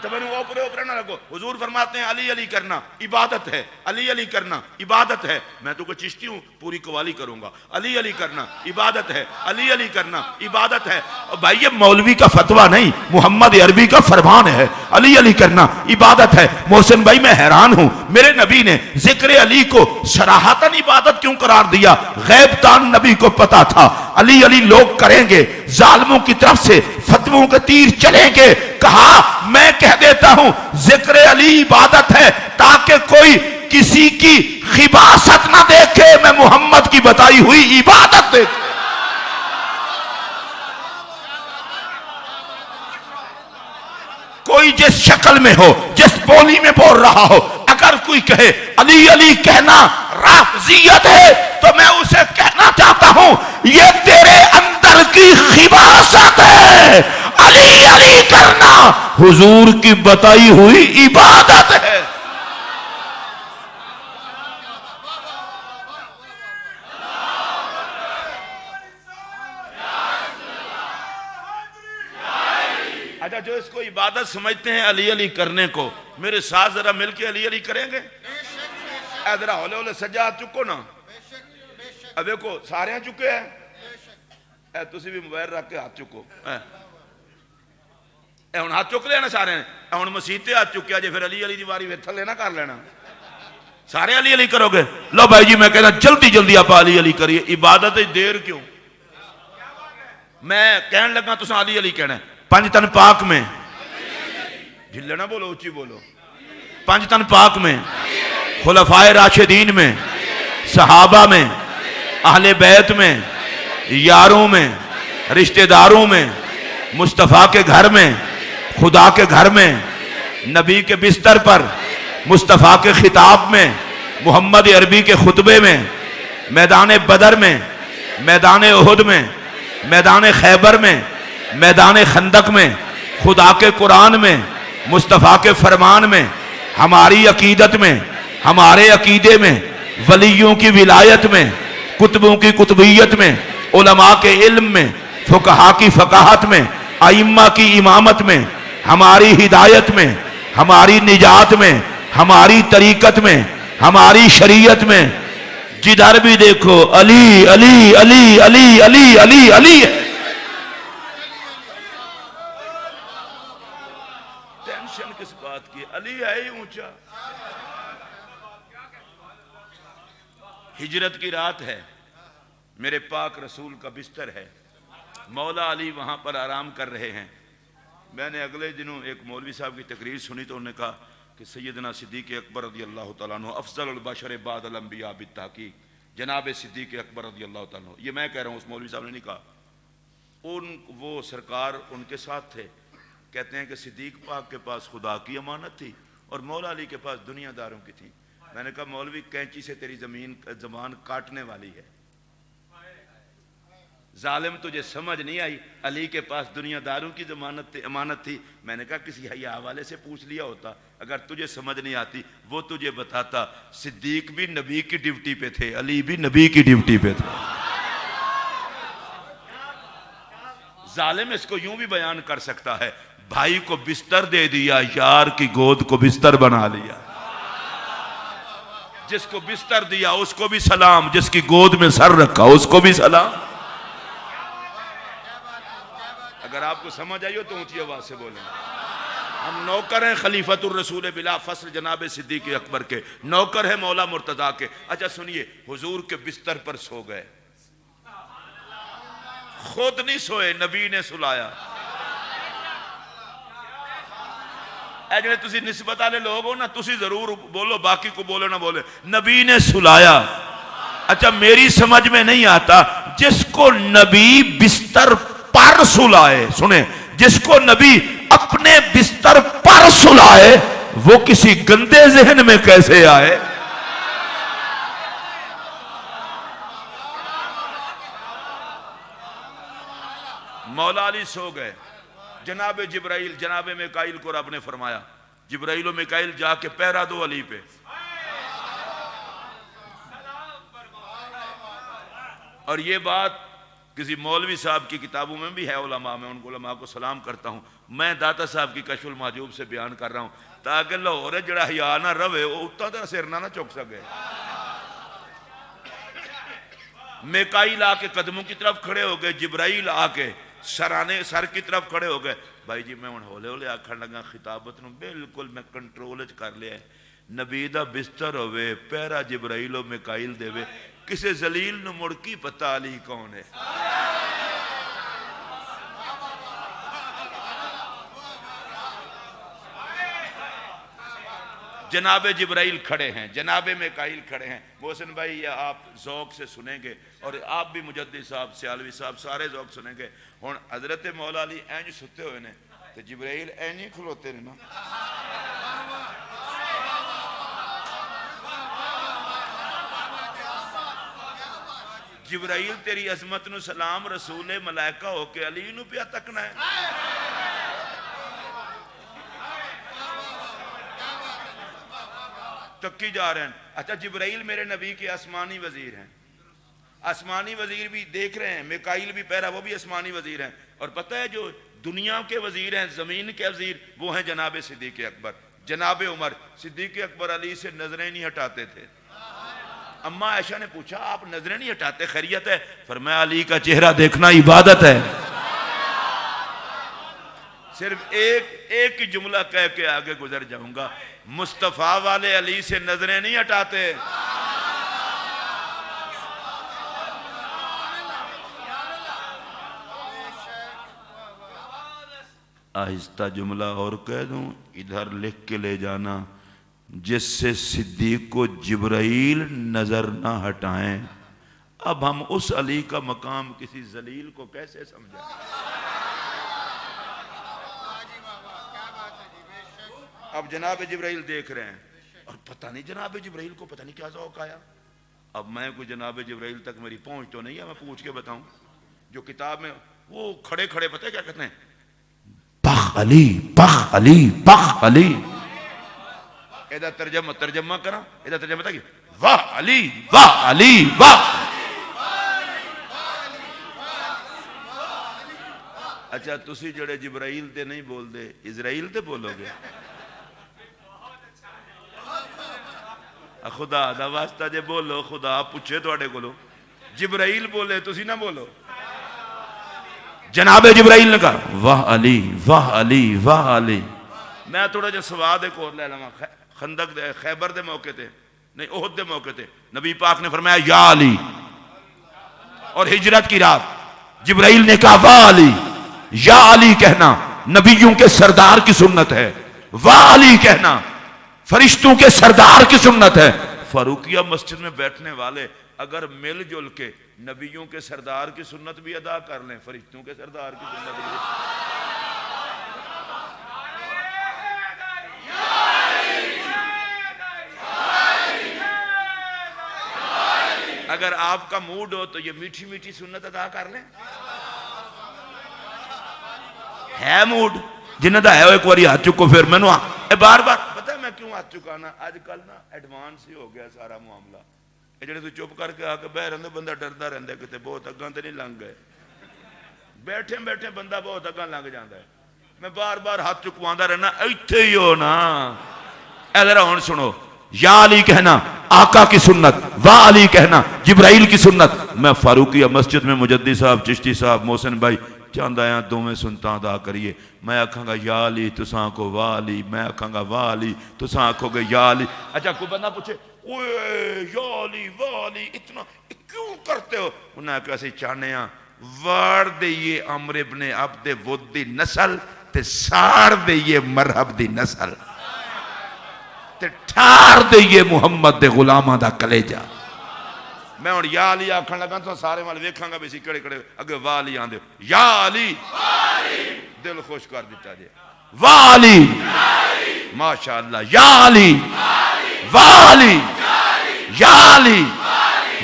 تو میں نے اوپرے اوپرے نہ لگو۔ حضور فرماتے ہیں علی علی کرنا عبادت ہے، علی علی کرنا عبادت ہے۔ میں تو کوئی چشتی ہوں، پوری قوالی کروں گا، علی علی کرنا عبادت ہے، علی علی کرنا عبادت ہے۔ اور بھائی یہ مولوی کا فتویٰ نہیں، محمد عربی کا فرمان ہے، علی علی کرنا عبادت ہے۔ محسن بھائی میں حیران ہوں، میرے نبی نے ذکر علی کو صراحتاً عبادت کیوں قرار دیا؟ غیب دان نبی کو پتا تھا علی علی لوگ کریں گے، ظالموں کی طرف سے فتووں کے تیر چلیں گے۔ کہا میں کہہ دیتا ہوں ذکر علی عبادت ہے تاکہ کوئی کسی کی خباثت نہ دیکھے، میں محمد کی بتائی ہوئی عبادت دیکھے۔ کوئی جس شکل میں ہو، جس بولی میں بول رہا ہو، اگر کوئی کہے علی علی کہنا رافضیت ہے تو میں اسے کہنا چاہتا ہوں یہ تیرے اندر کی خباثت ہے۔ علی علی کرنا حضور کی بتائی ہوئی عبادت ہے۔ اچھا جو اس کو عبادت سمجھتے ہیں علی علی کرنے کو، میرے ساتھ ذرا مل کے علی علی کریں گے؟ اے ذرا ہولے ہولے سجاد چکو نا، اب دیکھو سارے ہیں چکے ہیں، اے تسی بھی موبائل رکھ کے ہاتھ چکو، اے ہن ہاتھ چک لے نا سارے ہیں، ہن مسیح تے آ چکیا جے، پھر علی علی دی واری پھر تھلے نہ کر لینا، سارے علی علی کرو گے؟ لو بھائی جی میں کہنا جلدی جلدی آپ علی علی کریے، عبادت دیر کیوں؟ میں کہن لگا تو علی علی کہنا ہے۔ پنج تن پاک میں جھلے نہ بولو، اچھی بولو، پنج تن پاک میں، خلفائے راشدین میں، صحابہ میں، اہل بیت میں، یاروں میں، رشتہ داروں میں، مصطفیٰ کے گھر میں، خدا کے گھر میں، نبی کے بستر پر، مصطفیٰ کے خطاب میں، محمد عربی کے خطبے میں، میدان بدر میں، میدان احد میں، میدان خیبر میں، میدان خندق میں، خدا کے قرآن میں، مصطفیٰ کے فرمان میں، ہماری عقیدت میں، ہمارے عقیدے میں، ولیوں کی ولایت میں، کتبوں کی کتبیت میں، علماء کے علم میں، فقہا کی فقاہت میں، ائمہ کی امامت میں، ہماری ہدایت میں، ہماری نجات میں، ہماری طریقت میں، ہماری شریعت میں، جدھر بھی دیکھو علی علی علی علی علی علی علی ہے۔ ٹینشن کس بات کی؟ علی ہے ہی اونچا۔ ہجرت کی رات ہے، میرے پاک رسول کا بستر ہے، مولا علی وہاں پر آرام کر رہے ہیں۔ میں نے اگلے دنوں ایک مولوی صاحب کی تقریر سنی تو انہوں نے کہا کہ سیدنا صدیق اکبر رضی اللہ تعالیٰ عنہ افضل البشر بعد الانبیاء بالتحقیق، جناب صدیق اکبر رضی اللہ تعالیٰ عنہ۔ یہ میں کہہ رہا ہوں، اس مولوی صاحب نے نہیں کہا۔ وہ سرکار ان کے ساتھ تھے، کہتے ہیں کہ صدیق پاک کے پاس خدا کی امانت تھی اور مولا علی کے پاس دنیا داروں کی تھی۔ میں نے کہا مولوی کینچی سے تیری زبان کاٹنے والی ہے، ظالم تجھے سمجھ نہیں آئی، علی کے پاس دنیا داروں کی امانت تھی۔ میں نے کہا کسی حیا والے سے پوچھ لیا ہوتا، اگر تجھے سمجھ نہیں آتی وہ تجھے بتاتا۔ صدیق بھی نبی کی ڈیوٹی پہ تھے، علی بھی نبی کی ڈیوٹی پہ تھے۔ ظالم اس کو یوں بھی بیان کر سکتا ہے، بھائی کو بستر دے دیا، یار کی گود کو بستر بنا لیا۔ جس کو بستر دیا اس کو بھی سلام، جس کی گود میں سر رکھا اس کو بھی سلام۔ اگر آپ کو سمجھ آئی ہو تو اونچی آواز سے بولیں۔ ہم نوکر ہیں خلیفۃ الرسول بلا فصل جناب صدیق اکبر کے، نوکر ہیں مولا مرتضیٰ کے۔ اچھا سنیے، حضور کے بستر پر سو گئے، خود نہیں سوئے، نبی نے سلایا۔ اے جنہیں تسی نسبت آلے لوگ ہو نا، تسی ضرور بولو، باقی کو بولو نہ بولے، نبی نے سلایا۔ اچھا میری سمجھ میں نہیں آتا، جس کو نبی بستر پر سلائے، سنیں، جس کو نبی اپنے بستر پر سلائے، وہ کسی گندے ذہن میں کیسے آئے؟ مولا علی سو گئے، جناب جبرائیل جناب میکائیل کو رب نے فرمایا جبرائیل و میکائیل جا کے پہرا دو علی پہ۔ اور یہ بات کسی مولوی صاحب کی کتابوں میں بھی ہے، علماء میں، ان کو علماء کو سلام کرتا ہوں، میں داتا صاحب کی کشف المحجوب سے بیان کر رہا ہوں تاکہ لاہور جڑا حیا نہ روے وہ اتنا تو سر نہ چک سکے۔ میکائیل آ کے قدموں کی طرف کھڑے ہو گئے، جبرائیل آ کے سر کی طرف کھڑے ہو گئے۔ بھائی جی میں ہولے ہولے آکھن لگا خطابت نو بالکل میں کنٹرول کر لیا ہے، نبی دا بستر ہوئے، پہرا جبرائیل و میکائیل دے وے، کسے ذلیل نو مڑ کی پتہ علی کون ہے۔ جناب جبرائیل کھڑے ہیں، جناب میکائیل کھڑے ہیں۔ محسن بھائی یہ آپ ذوق سے سنیں گے اور آپ بھی مجدد صاحب سیالوی صاحب سارے ذوق سنیں گے۔ ہن حضرت مولا علی اینج ستے ہوئے نے تو جبرائیل اینج ہی کھلوتے نے نا۔ جبرائیل تیری عظمت نو سلام، رسول ملائکہ ہو کے علی نو پیا تکنا ہے۔ تکی جا رہے ہیں۔ اچھا جبرائیل میرے نبی کے آسمانی وزیر ہیں، آسمانی وزیر بھی دیکھ رہے ہیں، میکائیل بھی پہرا، وہ بھی آسمانی وزیر ہیں۔ اور پتہ ہے جو دنیا کے وزیر ہیں، زمین کے وزیر، وہ ہیں جناب صدیق اکبر، جناب عمر۔ صدیق اکبر علی سے نظریں نہیں ہٹاتے تھے۔ اماں عائشہ نے پوچھا آپ نظریں نہیں ہٹاتے، خیریت ہے؟ فرمایا علی کا چہرہ دیکھنا عبادت ہے۔ صرف ایک ہی جملہ کہہ کے آگے گزر جاؤں گا، مصطفیٰ والے علی سے نظریں نہیں ہٹاتے، آہستہ جملہ اور کہہ دوں، ادھر لکھ کے لے جانا، جس سے صدیق کو جبرائیل نظر نہ ہٹائیں۔ اب ہم اس علی کا مقام کسی ذلیل کو کیسے سمجھیں؟ اب جناب جبرائیل دیکھ رہے ہیں اور پتہ نہیں جناب جبرائیل کو پتہ نہیں کیا ذوق آیا۔ اب میں کوئی جناب جبرائیل تک میری پہنچ تو نہیں ہے، میں پوچھ کے بتاؤں۔ جو کتاب میں وہ کھڑے کھڑے پتہ ہے کیا کہتے ہیں؟ پخ علی پخ علی پخ علی۔ ادھر ترجمہ کرا، ادھر ترجمہ تھا کہ واہ علی واہ علی واہ۔ اچھا تسی جڑے جبرائیل تے نہیں بول دے، اسرائیل تے بولو گے؟ خدا دا واسطہ جے بولو، خدا پوچھے تو اڑے کولو، جبرائیل بولے تسی نہ بولو۔ جناب جبرائیل نے کہا واہ علی واہ علی واہ علی۔ میں تھوڑا جا سواد ایک اور لے لما، خندق دے خیبر دے موقع تے نہیں احد دے موقع تے نبی پاک نے فرمایا یا علی، اور ہجرت کی رات جبرائیل نے کہا واہ علی۔ یا علی کہنا نبیوں کے سردار کی سنت ہے، واہ علی کہنا فرشتوں کے سردار کی سنت ہے۔ فاروقیہ مسجد میں بیٹھنے والے اگر مل جل کے نبیوں کے سردار کی سنت بھی ادا کر لیں، فرشتوں کے سردار کی سنت بھی۔ اگر آپ کا موڈ ہو تو یہ میٹھی میٹھی سنت ادا کر لیں۔ ہے موڈ جنہ دا ہے وہ ایک واری ہاتھ چکو، پھر میں بار بار پتہ ہے میں کیوں ہاتھ چکانا؟ آج کل نا ایڈوانس ہی ہو گیا سارا معاملہ۔ یہ جڑے تو چپ کر کے آ کے بہ رہے بندہ ڈردا رہتا ہے کتے بہت اگاں تے نہیں لنگ گئے، بیٹھے بیٹھے بندہ بہت اگاں لنگ جاتا ہے۔ میں بار بار ہاتھ چکواندہ رہنا، ایتھے ہی ہو نا۔ ادھر ہن سنو، یا علی کہنا آقا کی سنت، واہ علی کہنا جبرائیل کی سنت۔ میں فاروقیہ مسجد میں مجدی صاحب، چشتی صاحب، محسن بھائی چاند آیا دو میں سنتا ادا کریے۔ میں آکھاں گا یا علی تساں کو واہ علی، میں آکھاں گا واہ علی تساں آکھو گے یا علی۔ اچھا کوئی بندہ پوچھے اوے یا علی واہ علی اتنا کیوں کرتے ہو؟ انہیں کہا سی چاہنے ہاں وار دئیے عمر ابن عبد ود دی نسل تے سار دئیے مرحب دی نسل تے ٹھار دئیے محمد دے غلامہ دا کلیجہ۔ میں ہوں یا علی آکھن لگا تو سارے والے ویکھاں گا بھی سی کڑے کڑے اگے واہ علی آن دے یا علی، دل خوش کر دیتا جے واہ علی ماشاءاللہ، یا علی واہ علی یا علی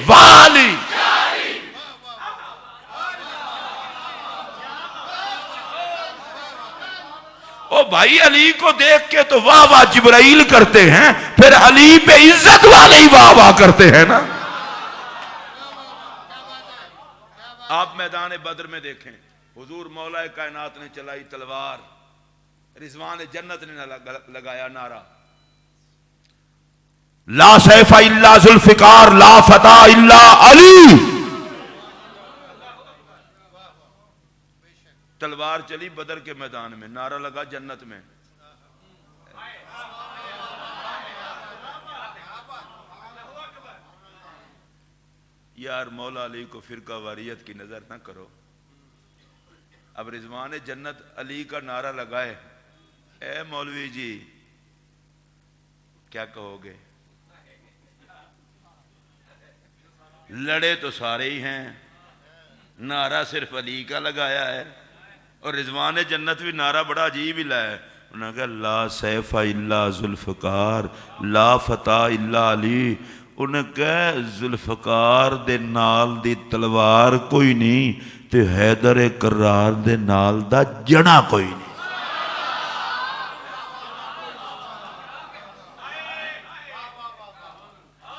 واہ علی۔ او بھائی علی کو دیکھ کے تو واہ واہ جبرائیل کرتے ہیں، پھر علی پہ عزت والے ہی واہ واہ کرتے ہیں نا۔ آپ میدان بدر میں دیکھیں، حضور مولا کائنات نے چلائی تلوار، رضوان جنت نے لگایا نعرہ لا سیف الا ذوالفقار لا فتح الا علی۔ تلوار چلی بدر کے میدان میں، نعرہ لگا جنت میں۔ یار مولا علی کو فرقہ واریت کی نظر نہ کرو۔ اب رضوان جنت علی کا نعرہ لگائے، اے مولوی جی کیا کہو گے؟ لڑے تو سارے ہی ہیں، نعرہ صرف علی کا لگایا ہے، اور رضوان جنت بھی نعرہ بڑا عجیب ہی لایا۔ انہوں نے کہا لا سیف الا ذوالفقار لا فتح الا علی۔ انہیں کہا ذوالفقار دے نال دی تلوار کوئی نہیں تے حیدر کرار دے نال دا جڑا کوئی نہیں۔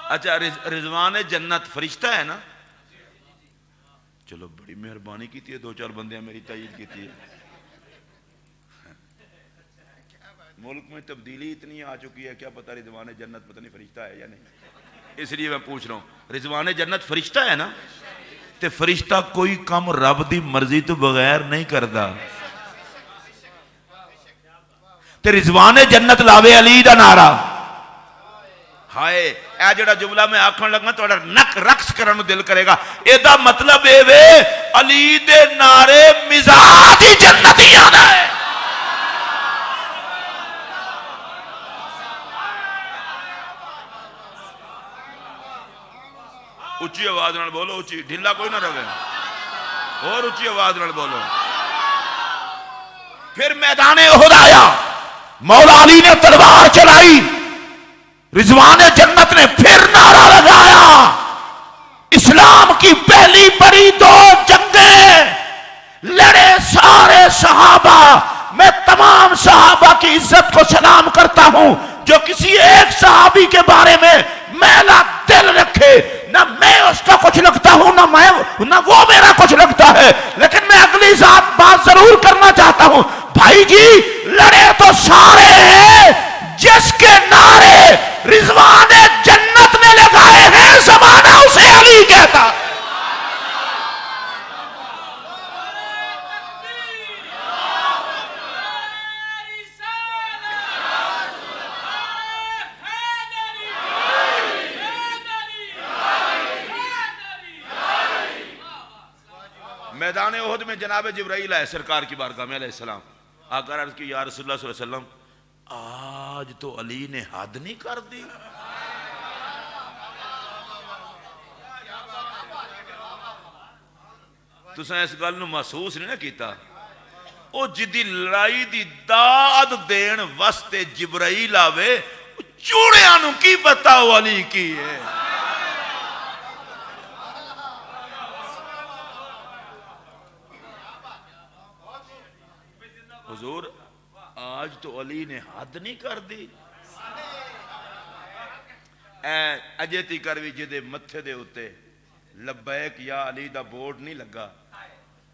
اچھا رضوان جنت فرشتہ ہے نا؟ چلو بڑی مہربانی کی تھی، دو چار بندیاں میری تائید کی تھی۔ ملک میں تبدیلی اتنی آ چکی ہے، کیا پتہ رضوان جنت پتہ نہیں فرشتہ ہے یا نہیں، اس لیے میں پوچھ رہا ہوں۔ رضوان جنت فرشتہ ہے نا؟ تے فرشتہ کوئی کم رب دی مرضی تو بغیر نہیں کردا۔ تے رضوان جنت لاوے علی دا نعرہ. ہائے اے جڑا جملہ میں آکھن لگا تہاڈا نک رقص کرن نو دل کرے گا. اے دا مطلب اے وے علی دے نعرے مزاج ہی جنتیاں دا ہے. اچھی آواز نال بولو, اچھی ڈھلا کوئی نہ رہے, اور اچھی آواز نال بولو. پھر میدان احد آیا, مولا علی نے تلوار چلائی, رضوان جنت نے پھر نعرہ لگایا. اسلام کی پہلی بڑی 2 جنگیں لڑے سارے صحابہ. میں تمام صحابہ کی عزت کو سلام کرتا ہوں جو کسی ایک صحابی کے بارے میں میلا دل رکھے. نہ میں اس کا کچھ لگتا ہوں نہ وہ میرا کچھ لگتا ہے, لیکن میں اگلی بات ضرور کرنا چاہتا ہوں. بھائی جی لڑے تو سارے ہیں, جس کے نعرے رضوان جنت نے لگائے ہیں زمانہ اسے علی کہتا. میدان احد میں جناب جبرائیل آئے سرکار کی بارگاہ میں علیہ السلام. آقا عرض کی یا رسول اللہ صلی اللہ علیہ وسلم آج تو علی نے حد نہیں کر دی. تساں اس گل نو محسوس نہیں نہ کیتا, او جدی لڑائی دی داد دین واسطے جبرائیل آوے, چوڑیاں نو کی پتا او علی کی ہے. حضور آج تو علی نے حد نہیں کر دی. اے اجے تی کروی جدے متھے دے ہوتے لبیک یا علی دا بورڈ نہیں لگا,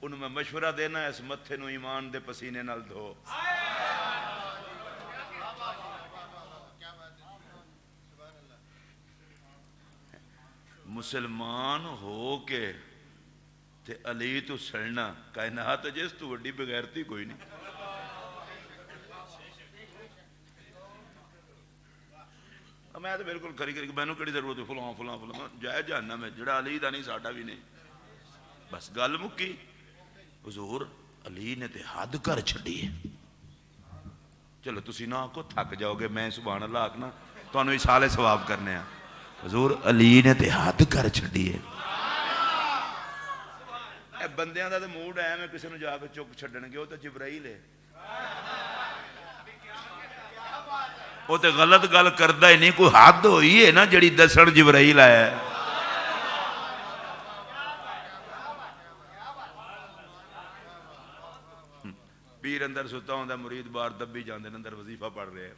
انہوں میں مشورہ دینا اس متھے نو ایمان دے پسینے نال دھو. مسلمان ہو کے تے علی تو سڑنا کائنات جس تو وڈی بغیرتی کوئی نہیں. میں تو بالکل کری مینوں کیڑی ضرورت ہے فلاں فلاں فلاں جائے جہنم ہے جڑا علی دا نہیں ساڈا بھی نہیں. بس گل مکی. حضور علی نے تے حد کر چھڈی ہے. چلو تسی نہ آکھو تھک جاؤ گے, میں سبحان اللہ آکھنا تانوں ایصال ثواب کرنے ہیں. حضور علی نے تے حد کر چھڈی ہے. اے بندیاں دا تے موڈ ہے میں کسی نوں جا کے چک چھڈن گے, وہ تے جبرائیل ہے, وہ تے غلط گل کردا ہی نہیں. کوئی حد ہوئی ہے نا جڑی دسن جبرائیل آیا ہے. پیر اندر ستا ہوندا, مرید باہر دبی جاندے نے, اندر وظیفہ پڑھ رہے ہیں.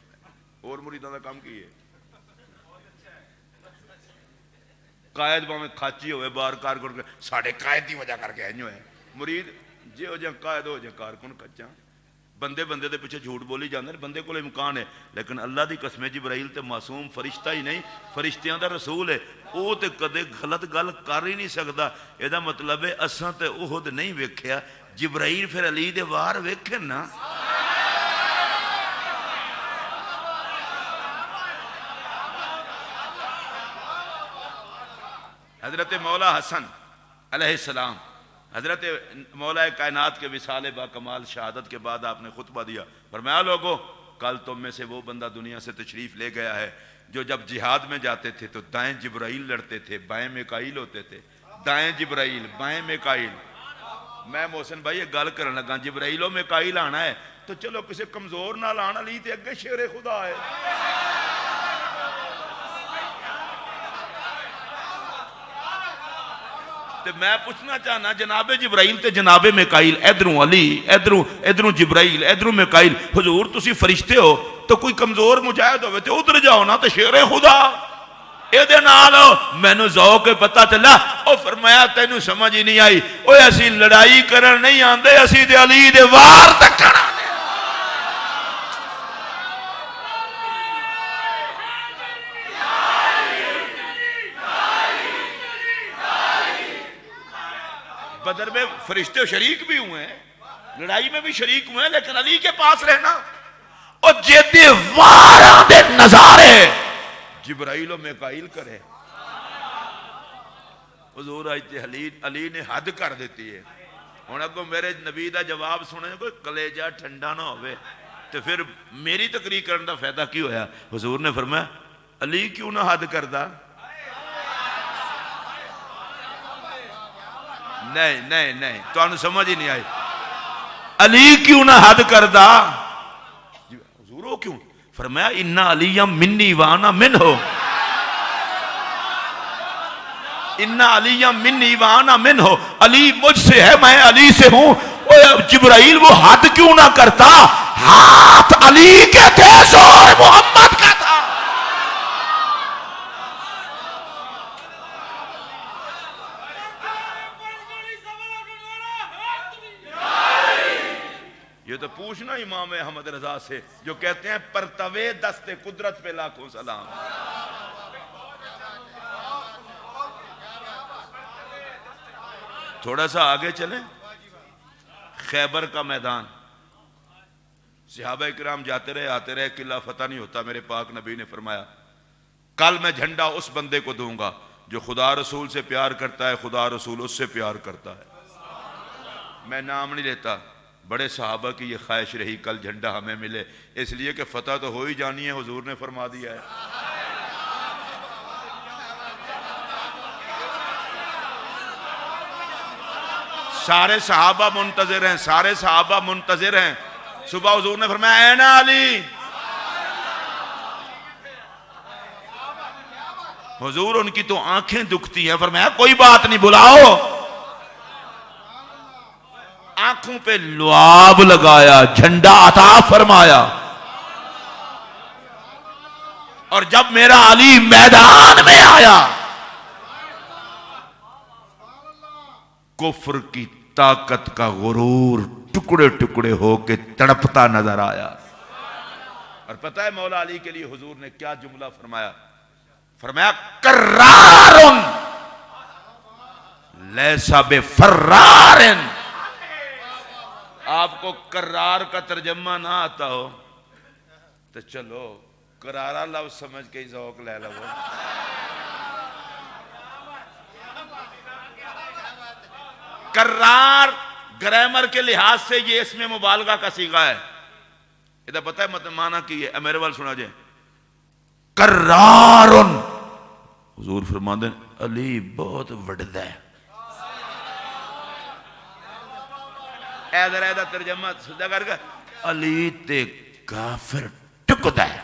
اور مریداں دا کام کی ہے؟ قائد باویں کھاچی ہوئے باہر کارکن ساڈے قائد دی وجہ کر کے انج ہوئے. مرید جے ہو جا قائد ہو جا کارکن کچا. بندے بندے دے پیچھے جھوٹ بولی جاندے نے, بندے کول امکان ہے, لیکن اللہ دی قسم جبرائیل تے معصوم فرشتہ ہی نہیں, فرشتیاں دا رسول ہے. او تے کدے غلط گل کر ہی نہیں سکدا. اے دا مطلب ہے اساں تے احد نہیں ویکھیا, جبرائیل پھر علی دے وار ویکھن نا. حضرت مولا حسن علیہ السلام, حضرت مولا کائنات کے وصال با کمال شہادت کے بعد آپ نے خطبہ دیا, فرمایا لوگوں کل تم میں سے وہ بندہ دنیا سے تشریف لے گیا ہے جو جب جہاد میں جاتے تھے تو دائیں جبرائیل لڑتے تھے, بائیں میکائیل ہوتے تھے. دائیں جبرائیل بائیں میکائیل. میں محسن بھائی یہ گل کرنے لگا, جبرائیل و میکائیل آنا ہے تو چلو کسی کمزور نہ لانا, لی تے اگے شیر خدا ہے. میں پوچھنا چاہنا جناب جبرائیل تے جناب میکائیل, ادھروں علی ادھروں جبرائیل ادھروں میکائیل. حضور تسی فرشتے ہو تو کوئی کمزور مجاہد ہوئے تو ادھر جاؤ نا, تو شیر خدا اے دے نال مینوں ذوق پتہ چلا. او فرمایا تینوں سمجھ ہی نہیں آئی, اوے اسی لڑائی کرن نہیں آندے, اسی تے علی دے وار تکن آندے. بدر میں فرشتے شریک بھی ہوئے ہیں, لڑائی میں بھی شریک ہوئے ہیں, لیکن علی کے پاس رہنا. اور جیدے واراں دے نظارے جبرائیل و میکائیل کرے. حضور آج علی نے حد کر دیتی ہے. ہن اگوں میرے نبی دا جواب سنے کوئی کلیجہ ٹھنڈا نہ ہوئے تو پھر میری تقریر کرنے دا فائدہ کی ہویا. حضور نے فرمایا علی کیوں نہ حد کردا؟ نہیں تو انہوں سمجھ ہی نہیں آئی. علی کیوں نہ حد کردا؟ حضور ہو کیوں؟ فرمایا اِنَّ عَلِيًّا مِنِّي وَأَنَا مِنْهُ. اِنَّ عَلِيًّا مِنِّي وَأَنَا مِنْهُ. علی مجھ سے ہے میں علی سے ہوں. جبرائیل وہ حد کیوں نہ کرتا؟ ہاتھ علی کے تھے زور محمد کا تھا. یہ تو پوچھنا امام احمد رضا سے جو کہتے ہیں پرتوے دست قدرت پہ لاکھوں سلام. تھوڑا سا آگے چلیں. خیبر کا میدان. صحابہ کرام جاتے رہے آتے رہے, قلعہ فتح نہیں ہوتا. میرے پاک نبی نے فرمایا کل میں جھنڈا اس بندے کو دوں گا جو خدا رسول سے پیار کرتا ہے, خدا رسول اس سے پیار کرتا ہے. میں نام نہیں لیتا, بڑے صحابہ کی یہ خواہش رہی کل جھنڈا ہمیں ملے, اس لیے کہ فتح تو ہو ہی جانی ہے, حضور نے فرما دیا ہے. سارے صحابہ منتظر ہیں, سارے صحابہ منتظر ہیں. صبح حضور نے فرمایا اے نا علی. حضور ان کی تو آنکھیں دکھتی ہیں. فرمایا کوئی بات نہیں بلاؤ. آنکھوں پہ لعاب لگایا, جھنڈا عطا فرمایا. اور جب میرا علی میدان میں آیا کفر کی طاقت کا غرور ٹکڑے ٹکڑے ہو کے تڑپتا نظر آیا. اور پتہ ہے مولا علی کے لیے حضور نے کیا جملہ فرمایا؟ فرمایا کرارن لیسا بفرارن. آپ کو کرار کا ترجمہ نہ آتا ہو تو چلو کرارا لفظ سمجھ کے ہی ذوق لے لو. کرار گرامر کے لحاظ سے یہ اس میں مبالغہ کا صیغہ ہے. ادھر پتہ ہے معنی کی ہے؟ میرے وال سنا جائے. کرارن حضور فرماتے ہیں علی بہت وڈدا ہے. ایدر ترجمہ سجا کر گا علی تے کافر ٹکدا ہے.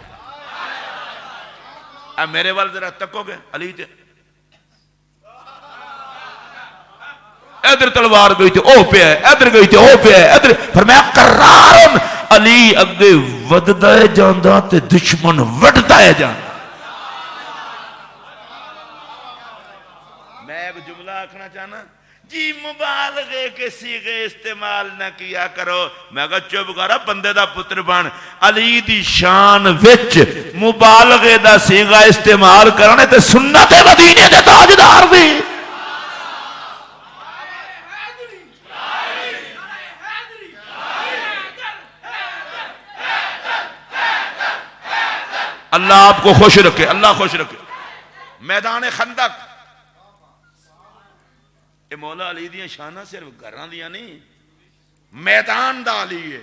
اب میرے وال ذرا تکو گے علی تے ادھر تلوار گئی تھی او پہ ہے, ادھر گئی تھی او پہ ہے, ادھر. فرمایا کرارن علی اگے وددا ہے جاندا تے دشمن وڈدا ہے جاندا. میں ایک جملہ آکھنا چاہنا جی مبالغے کے صیغے استعمال نہ کیا کرو. میں کہا چپ کرا بندے دا پتر بن. علی دی شان وچ مبالغے دا صیغہ استعمال کرنے تے سنت مدینے دے تاجدار دی. اللہ آپ کو خوش رکھے, اللہ خوش رکھے. میدان خندق یہ مولا علی دیاں شانہ صرف گھران دیاں نہیں, میدان دا علی ہے.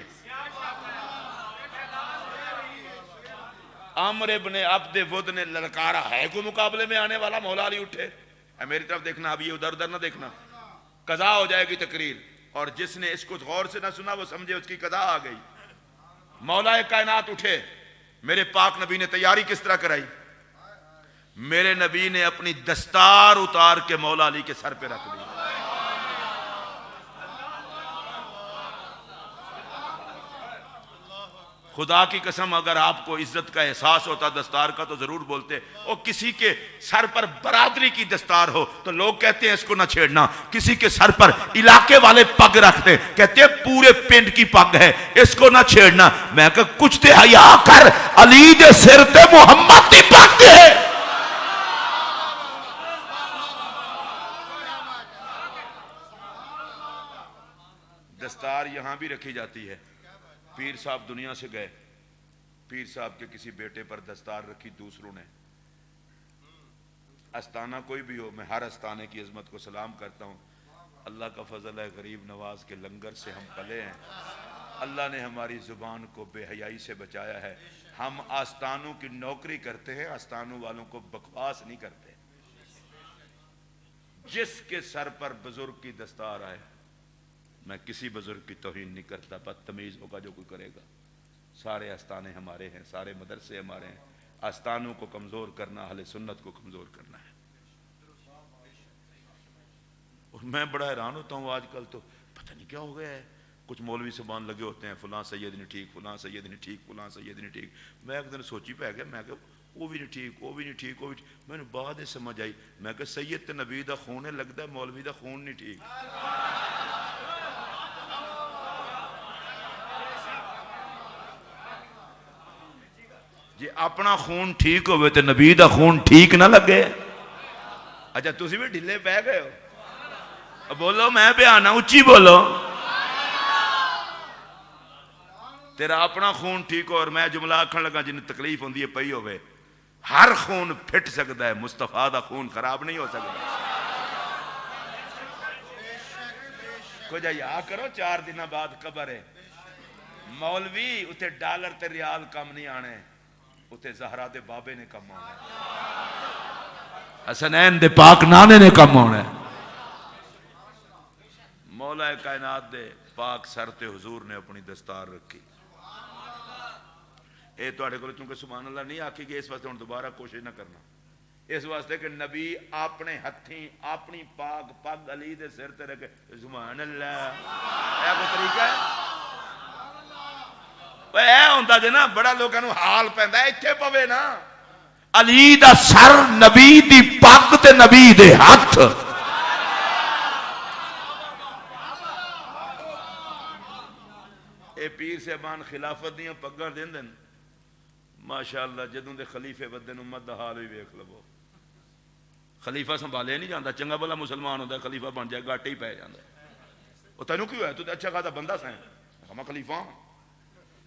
عمر ابن عبد ود نے للکارا ہے کوئی مقابلے میں آنے والا؟ مولا علی اٹھے میری طرف دیکھنا, اب یہ ادھر ادھر نہ دیکھنا, قضا ہو جائے گی تقریر. اور جس نے اس کو غور سے نہ سنا وہ سمجھے اس کی قضا آ گئی. مولا کائنات اٹھے. میرے پاک نبی نے تیاری کس طرح کرائی؟ میرے نبی نے اپنی دستار اتار کے مولا علی کے سر پہ رکھ دی. خدا کی قسم اگر آپ کو عزت کا احساس ہوتا دستار کا تو ضرور بولتے. اور کسی کے سر پر برادری کی دستار ہو تو لوگ کہتے ہیں اس کو نہ چھیڑنا. کسی کے سر پر علاقے والے پگ رکھتے کہتے ہیں پورے پنڈ کی پگ ہے اس کو نہ چھیڑنا. میں کہ کچھ تے حیا کر, علی دے سر تے محمد دی پگ ہے. دستار یہاں بھی رکھی جاتی ہے. پیر صاحب دنیا سے گئے, پیر صاحب کے کسی بیٹے پر دستار رکھی دوسروں نے، استانہ کوئی بھی ہو، میں ہر استانے کی عظمت کو سلام کرتا ہوں. اللہ کا فضل ہے، غریب نواز کے لنگر سے ہم پلے ہیں. اللہ نے ہماری زبان کو بے حیائی سے بچایا ہے. ہم آستانوں کی نوکری کرتے ہیں، آستانوں والوں کو بکواس نہیں کرتے. جس کے سر پر بزرگ کی دستار آئے، میں کسی بزرگ کی توہین نہیں کرتا، بدتمیز ہوگا جو کوئی کرے گا. سارے آستانے ہمارے ہیں، سارے مدرسے ہمارے ہیں. آستانوں کو کمزور کرنا اہل سنت کو کمزور کرنا ہے. اور میں بڑا حیران ہوتا ہوں آج کل تو پتہ نہیں کیا ہو گیا ہے، کچھ مولوی صاحبان لگے ہوتے ہیں فلاں سید نہیں ٹھیک، فلاں سید نہیں ٹھیک، فلاں سید نہیں ٹھیک. میں ایک دن سوچی پہ گیا، میں کہ وہ بھی نہیں ٹھیک، وہ بھی نہیں ٹھیک، وہ بھی ٹھیک. میں نے بعد سمجھ آئی، میں کہ سید تے نبی دا خون ہے، لگتا ہے مولوی دا خون نہیں ٹھیک. جی اپنا خون ٹھیک ہوئے تے نبی دا خون ٹھیک نہ لگے. اچھا تسی بھی ڈھلے پہ گئے ہو، بولو میں بیانا اچھی بولو. تیرا اپنا خون ٹھیک ہو، اور میں جملہ آکھن لگا جن تکلیف ہوندی ہے پئی ہوئے. ہر خون پھٹ سکتا ہے، مصطفیٰ دا خون خراب نہیں ہو سکتا. کو جا یا کرو 4 دن بعد قبر ہے مولوی، اتھے ڈالر تے ریال کم نہیں آنے، اتھے زہرا دے بابے نے کم آنے، حسنین دے پاک نانے نے کم آنے. مولا کائنات دے پاک سر تے حضور نے اپنی دستار رکھی. اے تو اڑے کو چونکہ سبحان اللہ نہیں آکھی گے، اس واسطے ہوں دوبارہ کوشش نہ کرنا. اس واسطے کہ نبی اپنے ہتھیں اپنی پاک پگ علی دے سر تے رکھے سبحان اللہ. اے کوئی طریقہ ہے؟ اے ہوندا جے نا بڑا لوگاں نوں حال پیندا ہے، ایتھے پوے نا. علی دا سر، نبی دی پگ تے نبی دے ہاتھ. اے پیر صاحبان خلافت دیاں پگاں دیندے نے ماشاءاللہ. جدوں دے خلیفے ودن امت دا حال بھی ویکھ لو. خلیفہ سنبھالے نہیں جاندا، چنگا بھلا مسلمان ہوندا خلیفہ بن جائے گاٹے ہی پے جاندا. او تینوں کیوں ہے؟ تو تے اچھا خاصا بندہ سیں، میں خلیفہ ہوں،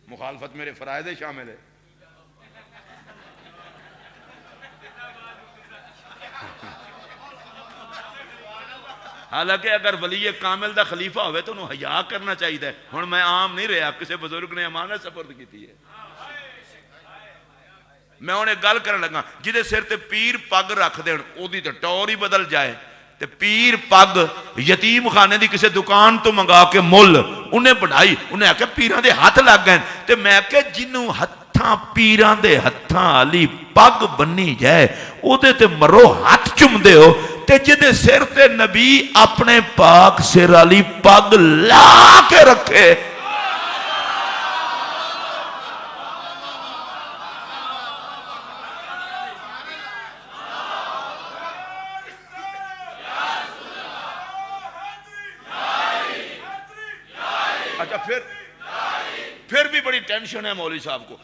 مخالفت میرے فرائض شامل ہے. حالانکہ اگر ولی کامل دا خلیفہ ہوئے تو انہوں حیا کرنا چاہیے. ہن میں عام نہیں رہا، کسی بزرگ نے امانت سپرد کی ہے. میں انہیں گل کرنے لگا جدے سر تے پیر پگ رکھ دین او دی تے ٹور ہی بدل جائے. تے پیر پگ یتیم خانے دی کسی دکان تو منگا کے مل انہیں بڑھائی، انہیں آکھا پیران دے ہاتھ لگ گئے. تے میں کہ جنوں ہتھاں پیران دے ہتھاں علی پگ بنی جائے او دے تے مرو ہاتھ چم دے ہو. تے جدے سر تے نبی اپنے پاک سر علی پگ لا کے رکھے. اچھا پھر بھی بڑی ٹینشن ہے مولوی صاحب کو.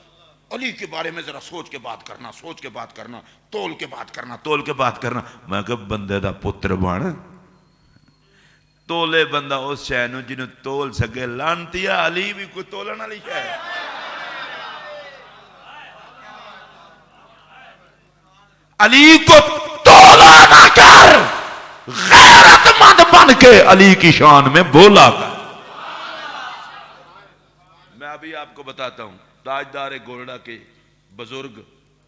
علی کے بارے میں ذرا سوچ کے بات کرنا، سوچ کے بات کرنا، تول کے بات کرنا، تول کے بات کرنا. میں کہ بندے دا پتر بن تولے بندہ اس شے نوں جنوں تول سکے. لانتیا علی بھی کوئی تولن والی شے ہے؟ علی کو تولا نہ کر، غیرت مند بن کے علی کی شان میں بولا کر. میں ابھی آپ کو بتاتا ہوں، تاجدار گولڈا کے بزرگ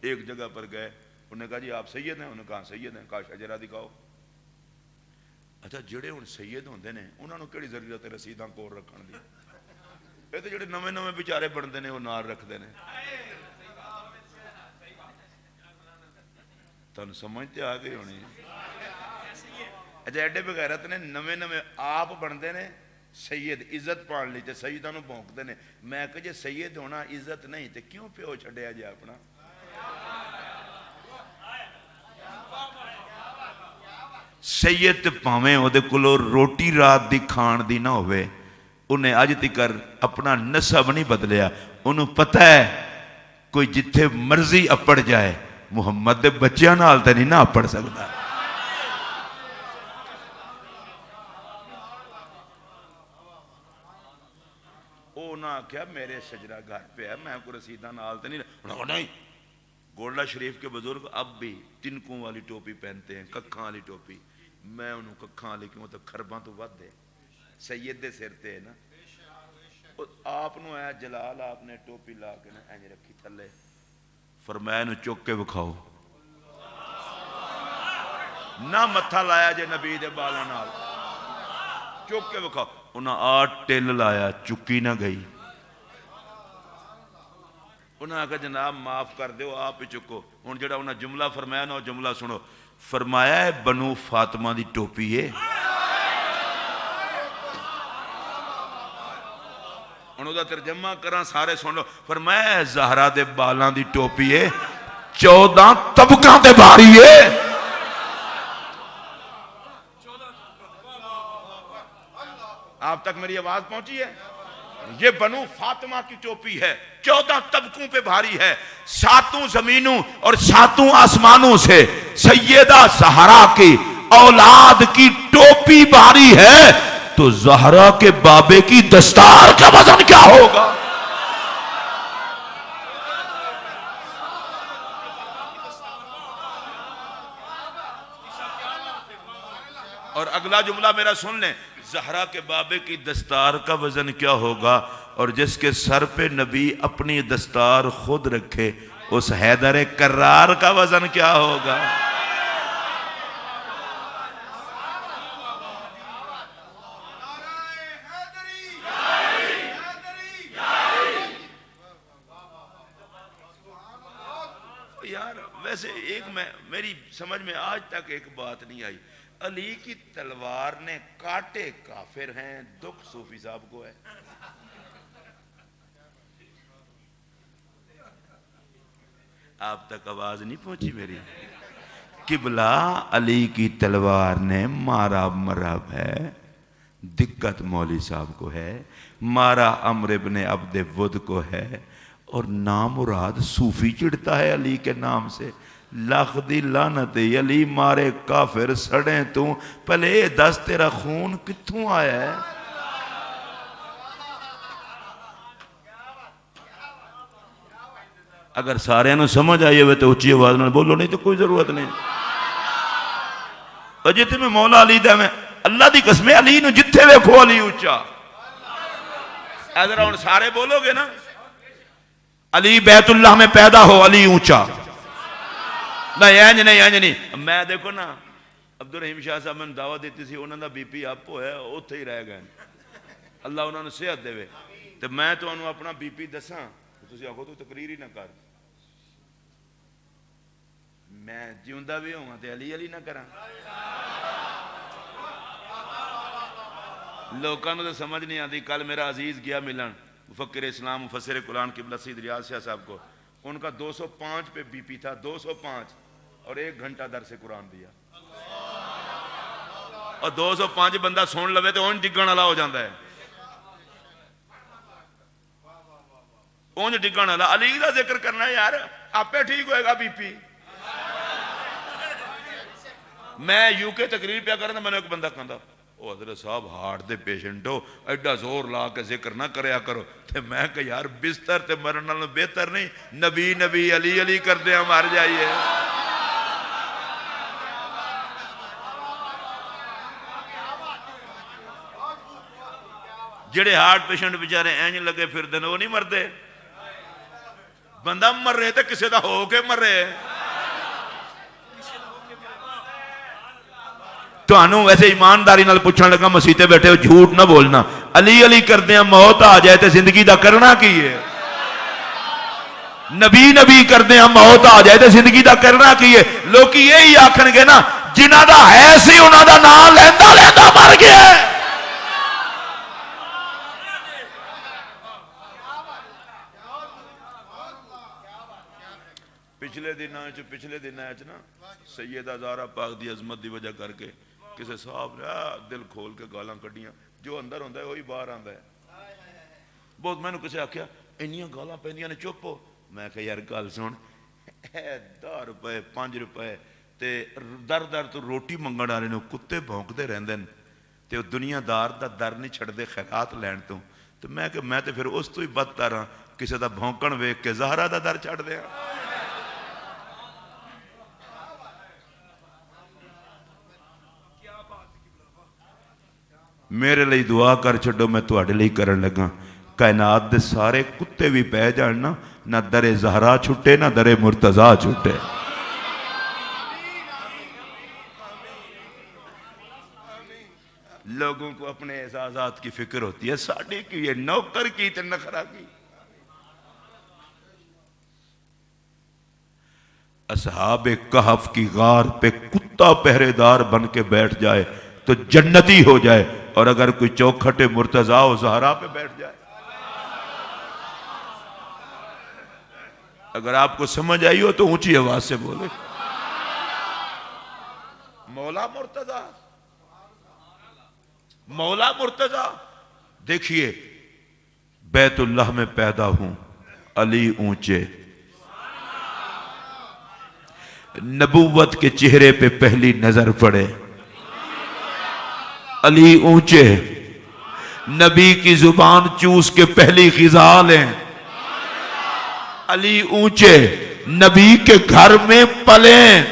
ایک جگہ پر گئے. انہوں نے کہا جی آپ سید ہیں؟ انہوں نے کہا سید ہیں. کہا شجرہ دکھاؤ. اچھا جڑے ہن سید ہوندے نے انہاں نوں کیڑی ضرورت ہے رسیداں کول رکھن دی؟ اے تے جڑے نویں نویں بیچارے بندے نے وہ نال رکھدے نے. تانوں سمجھ تے آ گئی ہونی. اچھا ایڈے بغیرت نے نویں نویں آپ بندے نے سید عزت پان لی تے سیداں نوں بھونکدے نے. میں کہ جے سید ہونا عزت نہیں تے کیوں پیو چھڈیا جے اپنا؟ سید پاویں او دے کولوں روٹی رات دی کھان دی نہ ہوئے، انہیں اج تکر اپنا نسب نہیں بدلیا. انہوں پتہ ہے کوئی جتھے مرضی اپڑ جائے محمد دے بچیاں نال تے نہیں نہ اپڑ سکتا. او نہ آخیا میرے شجرا گھر پہ ہے، میں کو رسیدہ نال تو نہیں، انہوں نے کہا نہیں، گولڈا شریف کے بزرگ اب بھی تنکوں والی ٹوپی پہنتے ہیں، ککھاں والی ٹوپی. میں انہوں ککھاں والی کیوں تو خرباں تو ود ہے، سید دے سر تے نا. آپ نو اے جلال آپ نے ٹوپی لا کے نا اینج رکھی تھلے، فرمایا نو چک کے بکھاؤ، نہ متھا لایا جے نبی دے بالاں نال، چک کے بکھاؤ. انہاں آٹھ ٹل لایا، چکی نہ گئی. انہاں کہا جناب معاف کر دیو، آپ ہی چکو. ہن جڑا انہاں جملہ فرمایا نا، وہ جملہ سنو. فرمایا ہے بنو فاطمہ دی ٹوپی ہے. انہوں دا ترجمہ کراں سارے سن لو. فرمایا ہے زہرا دے بالاں دی ٹوپی ہے، 14 طبقاں تے بھاری ہے. آپ تک میری آواز پہنچی ہے؟ یہ بنو فاطمہ کی ٹوپی ہے، 14 طبقوں پہ بھاری ہے، 7 زمینوں اور 7 آسمانوں سے سیدہ زہرا کی اولاد کی ٹوپی بھاری ہے، تو زہرا کے بابے کی دستار کا وزن کیا ہوگا؟ اور اگلا جملہ میرا سن لیں، زہرا کے بابے کی دستار کا وزن کیا ہوگا؟ اور جس کے سر پہ نبی اپنی دستار خود رکھے، اس حیدر کرار کا وزن کیا ہوگا؟ یار ویسے ایک میری سمجھ میں آج تک ایک بات نہیں آئی، علی کی تلوار نے کاٹے کافر ہیں، دکھ صوفی صاحب کو ہے. آپ تک آواز نہیں پہنچی میری؟ قبلہ علی کی تلوار نے مارا مرب ہے، دقت مولوی صاحب کو ہے، مارا عمرو ابن عبد ود کو ہے، اور نامراد صوفی چڑھتا ہے علی کے نام سے. لاکھ دی لعنت علی مارے کافر سڑیں تو پہلے دس تیرا خون کتھوں آیا ہے؟ اگر سارے انہوں سمجھ آئیے ہوئے تو اچھی آواز نہ بولو، نہیں تو کوئی ضرورت نہیں. اور جتے میں مولا علی دے میں اللہ دی قسم علی نو جتھے ویکھو علی اونچا. ادھر ہن سارے بولو گے نا، علی بیت اللہ میں پیدا ہو علی اونچا. نہیں. میں دیکھو نا عبدالرحیم شاہ صاحب میں دعوت دیتی سی، انہوں نے بی پی اپ ہویا اوتھے ہی رہ گئے، اللہ انہوں نے صحت دے. تو میں تو انہوں اپنا بی پی دساں، تسی آکھو تو تقریر ہی نہ کر. میں جیوندہ بھی ہوں تے علی نہ کراں. لوکاں نوں تو سمجھ نہیں آتی. کل میرا عزیز گیا ملن مفکر اسلام مفسر قرآن قبلہ سید ریاض شاہ صاحب کو، ان کا 205 پہ بی پی تھا، 205، اور 1 گھنٹہ درس قرآن دیا. اور 205 بندہ سن لوے تو اونج ڈگن والا ہو جاتا ہے، اونج ڈگن والا. علی دا ذکر کرنا یار، آپے ٹھیک ہوئے گا بی پی. میں یو کے تقریر پہ کرنا، میں نے ایک بندہ کہا او حضرت صاحب ہارٹ دے پیشنٹ ہو، ایڈا زور لا کے ذکر نہ کریا کرو. تے میں کہ یار بستر تے مرن نالوں بہتر نہیں نبی نبی علی علی کردے ہم مر جائیے. جڑے ہارٹ پیشنٹ بیچارے اینج لگے پھر دن وہ نہیں مردے. بندہ مر رہے تے کسے دا ہو کے مر رہے. تو انہوں ویسے ایمانداری نال پوچھنے لگا، مسیتے بیٹھے ہو جھوٹ نہ بولنا، علی علی کردے ہیں موت آ جائے تے زندگی دا کرنا کی ہے؟ نبی نبی کردے ہیں موت آ جائے تے زندگی دا کرنا کی ہے؟ لوکی یہی آکھن گے نا جنہ دا ہے سی انہ دا نام لیندہ لیندہ مر گیا ہے. پچھلے دنوں نا سیدہ زہرا پاک دی عظمت دی وجہ کر کے کسی صاحب نے دل کھول کے گالاں کڈیاں، جو اندر ہوندا ہے وہی باہر آندا ہے. بہت میں نے کسے آکھیا انیاں گالاں پیندیاں نے چپ ہو. میں کہا یار گل سن، 10 روپے 5 روپے تے در در تو روٹی منگن والے نوں کتے بھونکدے رہندے نے تے دنیا دار دا در نہیں چھڑدے خیرات لین تو. تو میں کہ میں تو پھر اس تو ہی بدتر ہاں کسی دا بھونکن ویک کے زہرا دا در چھڑ دیا. میرے لئی دعا کر چھڑو میں تواڈے لئی کرن لگا. کائنات دے سارے کتے بھی پہ جان نہ در زہرا چھٹے نہ در مرتضیٰ چھٹے. لوگوں کو اپنے اعزازات کی فکر ہوتی ہے, ساڑھے کی یہ نوکر کی تے نخرا کی. اصحاب کہف کی غار پہ کتا پہرے دار بن کے بیٹھ جائے تو جنتی ہو جائے, اور اگر کوئی چوکھٹے مرتضیٰ و زہرا پہ بیٹھ جائے. اگر آپ کو سمجھ آئی ہو تو اونچی آواز سے بولے مولا مرتضیٰ, مولا مرتضیٰ. دیکھیے بیت اللہ میں پیدا ہوں, علی اونچے, نبوت کے چہرے پہ پہلی نظر پڑے, علی اونچے, نبی کی زبان چوس کے پہلی غذا لیں, علی اونچے, نبی کے گھر میں پلیں,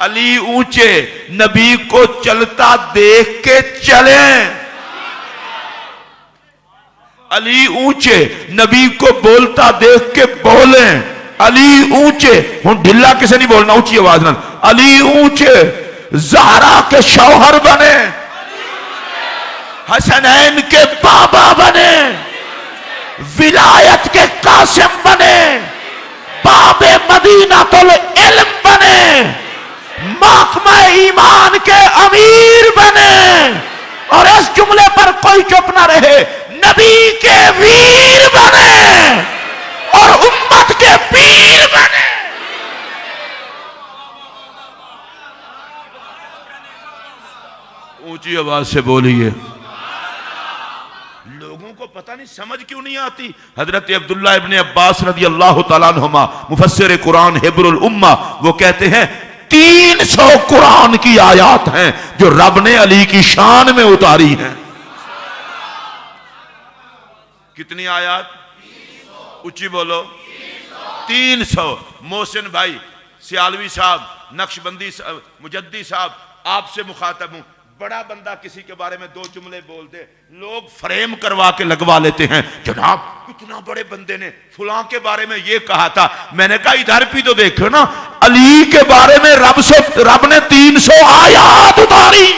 علی اونچے, نبی کو چلتا دیکھ کے چلیں, علی اونچے, نبی کو بولتا دیکھ کے بولیں, علی اونچے. ہوں ڈھلا کسے نہیں بولنا, اونچی آواز نہ, علی اونچے, زہرا کے شوہر بنے, حسنین کے بابا بنے, ولایت کے قاسم بنے, باب مدینہ العلم بنے, محکمہ ایمان کے امیر بنے, اور اس جملے پر کوئی چپ نہ رہے, نبی کے ویر بنے اور امت کے پیر بنے. اونچی آواز سے بولیے. لوگوں کو پتہ نہیں سمجھ کیوں نہیں آتی. حضرت عبداللہ ابن عباس رضی اللہ تعالیٰ عنہما مفسر قرآن حبر الامہ, وہ کہتے ہیں 300 قرآن کی آیات ہیں جو رب نے علی کی شان میں اتاری ہیں. کتنی آیات؟ اونچی بولو. 300. محسن بھائی سیالوی صاحب, نقشبندی مجدی صاحب, آپ سے مخاطب ہوں. بڑا بندہ کسی کے بارے میں 2 جملے بول دے, لوگ فریم کروا کے لگوا لیتے ہیں, جناب اتنا بڑے بندے نے فلاں کے بارے میں یہ کہا تھا. میں نے کہا ادھر بھی تو دیکھو نا, علی کے بارے میں رب نے 300 آیات اتاری.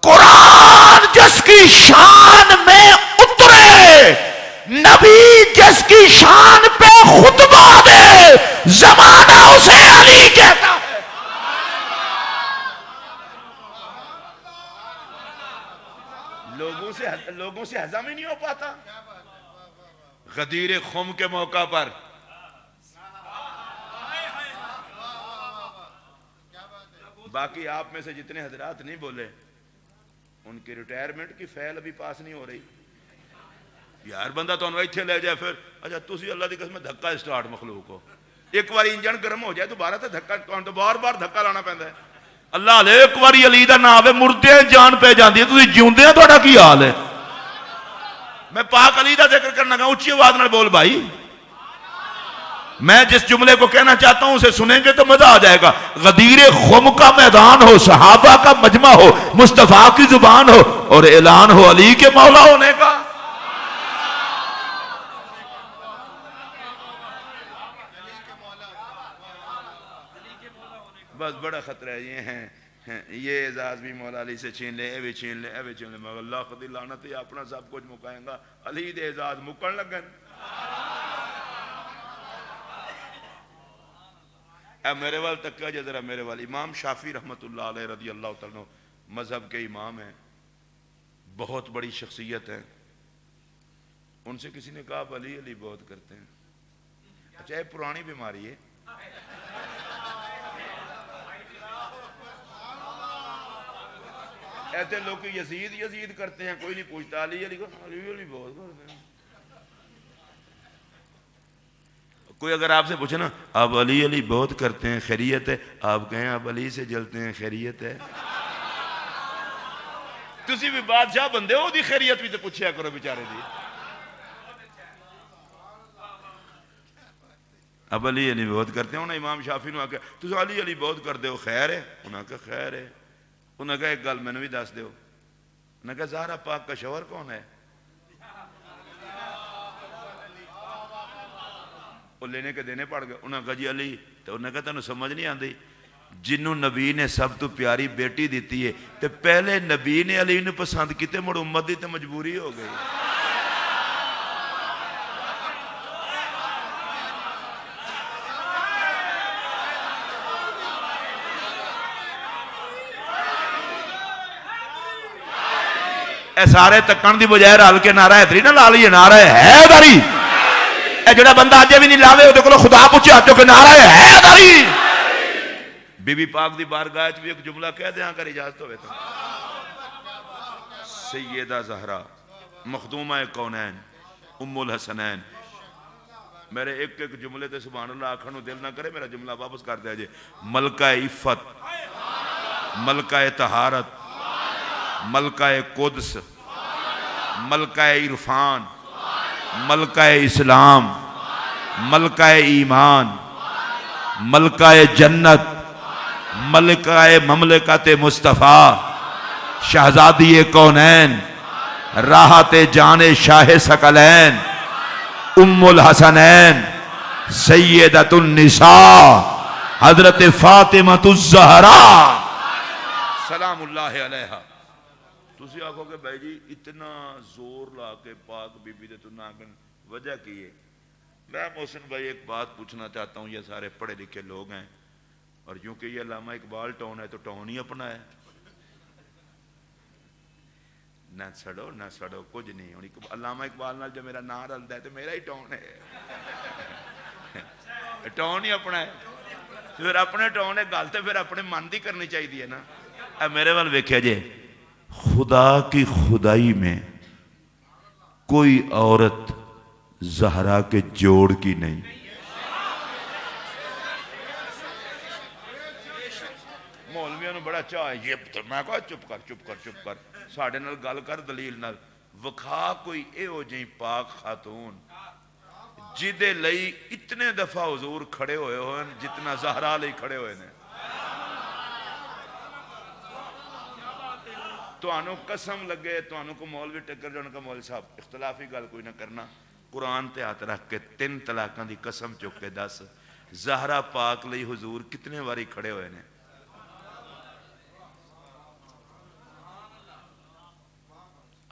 قرآن جس کی شان میں اترے, نبی جس کی شان پہ خطبہ دے, زمانہ اسے علی کہتا ہے. لوگوں سے ہضم ہی نہیں ہو پاتا. غدیر خم کے موقع پر باقی آپ میں سے جتنے حضرات نہیں بولے, ان کی ریٹائرمنٹ کی فائل ابھی پاس نہیں ہو رہی. یار بندہ تو انہوں ایتھے لے جائے, پھر اچھا تسی اللہ دی قسم دھکا اسٹارٹ مخلوق کو, ایک بار انجن گرم ہو جائے تو بارہ تے دھکا, تو بار بار دھکا لانا پہندا ہے. اللہ علیہ ایک باری علی دا نام ہے, مردے جان پہ جاندی ہے, تسی جیوندے ہیں تہاڈا کی حال ہے. میں پاک علی دا ذکر کرنا گا, اونچی آواز نال بول بھائی. میں جس جملے کو کہنا چاہتا ہوں اسے سنیں گے تو مزہ آ جائے گا. غدیر خم کا میدان ہو, صحابہ کا مجمع ہو, مصطفیٰ کی زبان ہو, اور اعلان ہو علی کے مولا ہونے کا. بس بڑا خطرہ ہے. یہ ہیں یہ اعزاز بھی مولا علی سے چھین لے, اے بھی چھین لے, اے بھی چھین لے, مگر اللہ خدی لعنت ہے اپنا سب کچھ مکائیں گا. علی دے اعزاز مکن لگن. اے میرے وال تکا جا ذرا میرے وال. امام شافعی رحمت اللہ علیہ رضی اللہ تعالیٰ مذہب کے امام ہیں, بہت بڑی شخصیت ہے. ان سے کسی نے کہا آپ علی علی بہت کرتے ہیں. اچھا یہ پرانی بیماری ہے. ایسے لوگ یزید یزید کرتے ہیں, کوئی نہیں پوچھتا. علی علی علی بہت کرتے ہیں. کوئی اگر آپ سے پوچھے نا آپ علی علی بہت کرتے ہیں خیریت ہے, آپ کہیں آپ علی سے جلتے ہیں خیریت ہے. تسی بھی بادشاہ بندے ہو دی خیریت بھی تے پوچھیا کرو بیچارے دی. اب علی علی بہت کرتے ہیں. انہیں امام شافعی نے آکے تسی علی علی بہت کرتے ہو خیر ہے؟ انہوں نے کہا خیر ہے. انہوں نے کہا ایک گل میں نے بھی دس دیو. انہوں نے کہا زہرا پاک کا شوہر کون ہے؟ وہ لینے کے دینے پڑ گئے. انہوں نے کہا جی علی. تو انہوں نے کہا تنہوں سمجھ نہیں آندی جنہوں نبی نے سب تو پیاری بیٹی دیتی ہے تو پہلے نبی نے علی نے پسند کیتے مڑ امت دی تو مجبوری ہو گئی. اے سارے تکن دی بجائے رل کے نعرہ حیدری نہ لا لیے. نعرہ حیدری اے جڑا بندہ اجے بھی نہیں لاوے او کولو خدا پوچھے ہاتھوں کہ نعرہ حیدری. بی بی پاک دی بارگاہ وچ بھی ایک جملہ کہہ دیاں کر اجازت ہوے تو. سیدہ زہرا مخدومہ کونین ام الحسنین. میرے ایک ایک جملے تے سبحان اللہ آکھن نو دل نہ کرے میرا جملہ واپس کر دیا جے. ملکہ عفت، ملکہ طہارت، ملکہ قدس، ملکہ عرفان، ملکہ اسلام، ملکہ ایمان، ملکہ جنت، ملکہ مملکت مصطفیٰ، شہزادی کونین، راحت جان شاہ ثقلین، ام الحسنین، سیدۃ النساء حضرت فاطمہ الزہراء سلام اللہ علیہا. تسی آکھو کہ بھائی جی اتنا زور لا کے پاک بی بی دے تو نہ کن وجہ کی ہے. میں محسن بھائی ایک بات پوچھنا چاہتا ہوں. یہ سارے پڑھے لکھے لوگ ہیں اور کیونکہ یہ علامہ اقبال ٹون ہے تو ٹون ہی اپنا ہے. نہ سڑو کچھ نہیں ہونی. علامہ اقبال نال جو میرا نام رلتا ہے تو میرا ہی ٹون ہے. ٹون ہی اپنا ہے. پھر اپنے ٹون ہے گل تو پھر اپنے من دی کرنی چاہیے نا. اب میرے وال ویکھیا جے خدا کی خدائی میں کوئی عورت زہرا کے جوڑ کی نہیں. مولویوں نے بڑا چاہے یہ میں کہا چپ کر ساڑھے نال گل کر دلیل نال وکھا کوئی اے ہو جائیں پاک خاتون جدے لئی اتنے دفعہ حضور کھڑے ہوئے ہوئے جتنا زہرا لئی کھڑے ہوئے نے. تو آنو قسم لگے تو آنو کو مولوی ٹکر جو ان کا مولوی صاحب اختلافی گل کوئی نہ کرنا. قرآن تے ہاتھ رکھ کے 3 طلاقاں دی قسم چک کے دس زہرا پاک لئی حضور کتنے واری کھڑے ہوئے نے.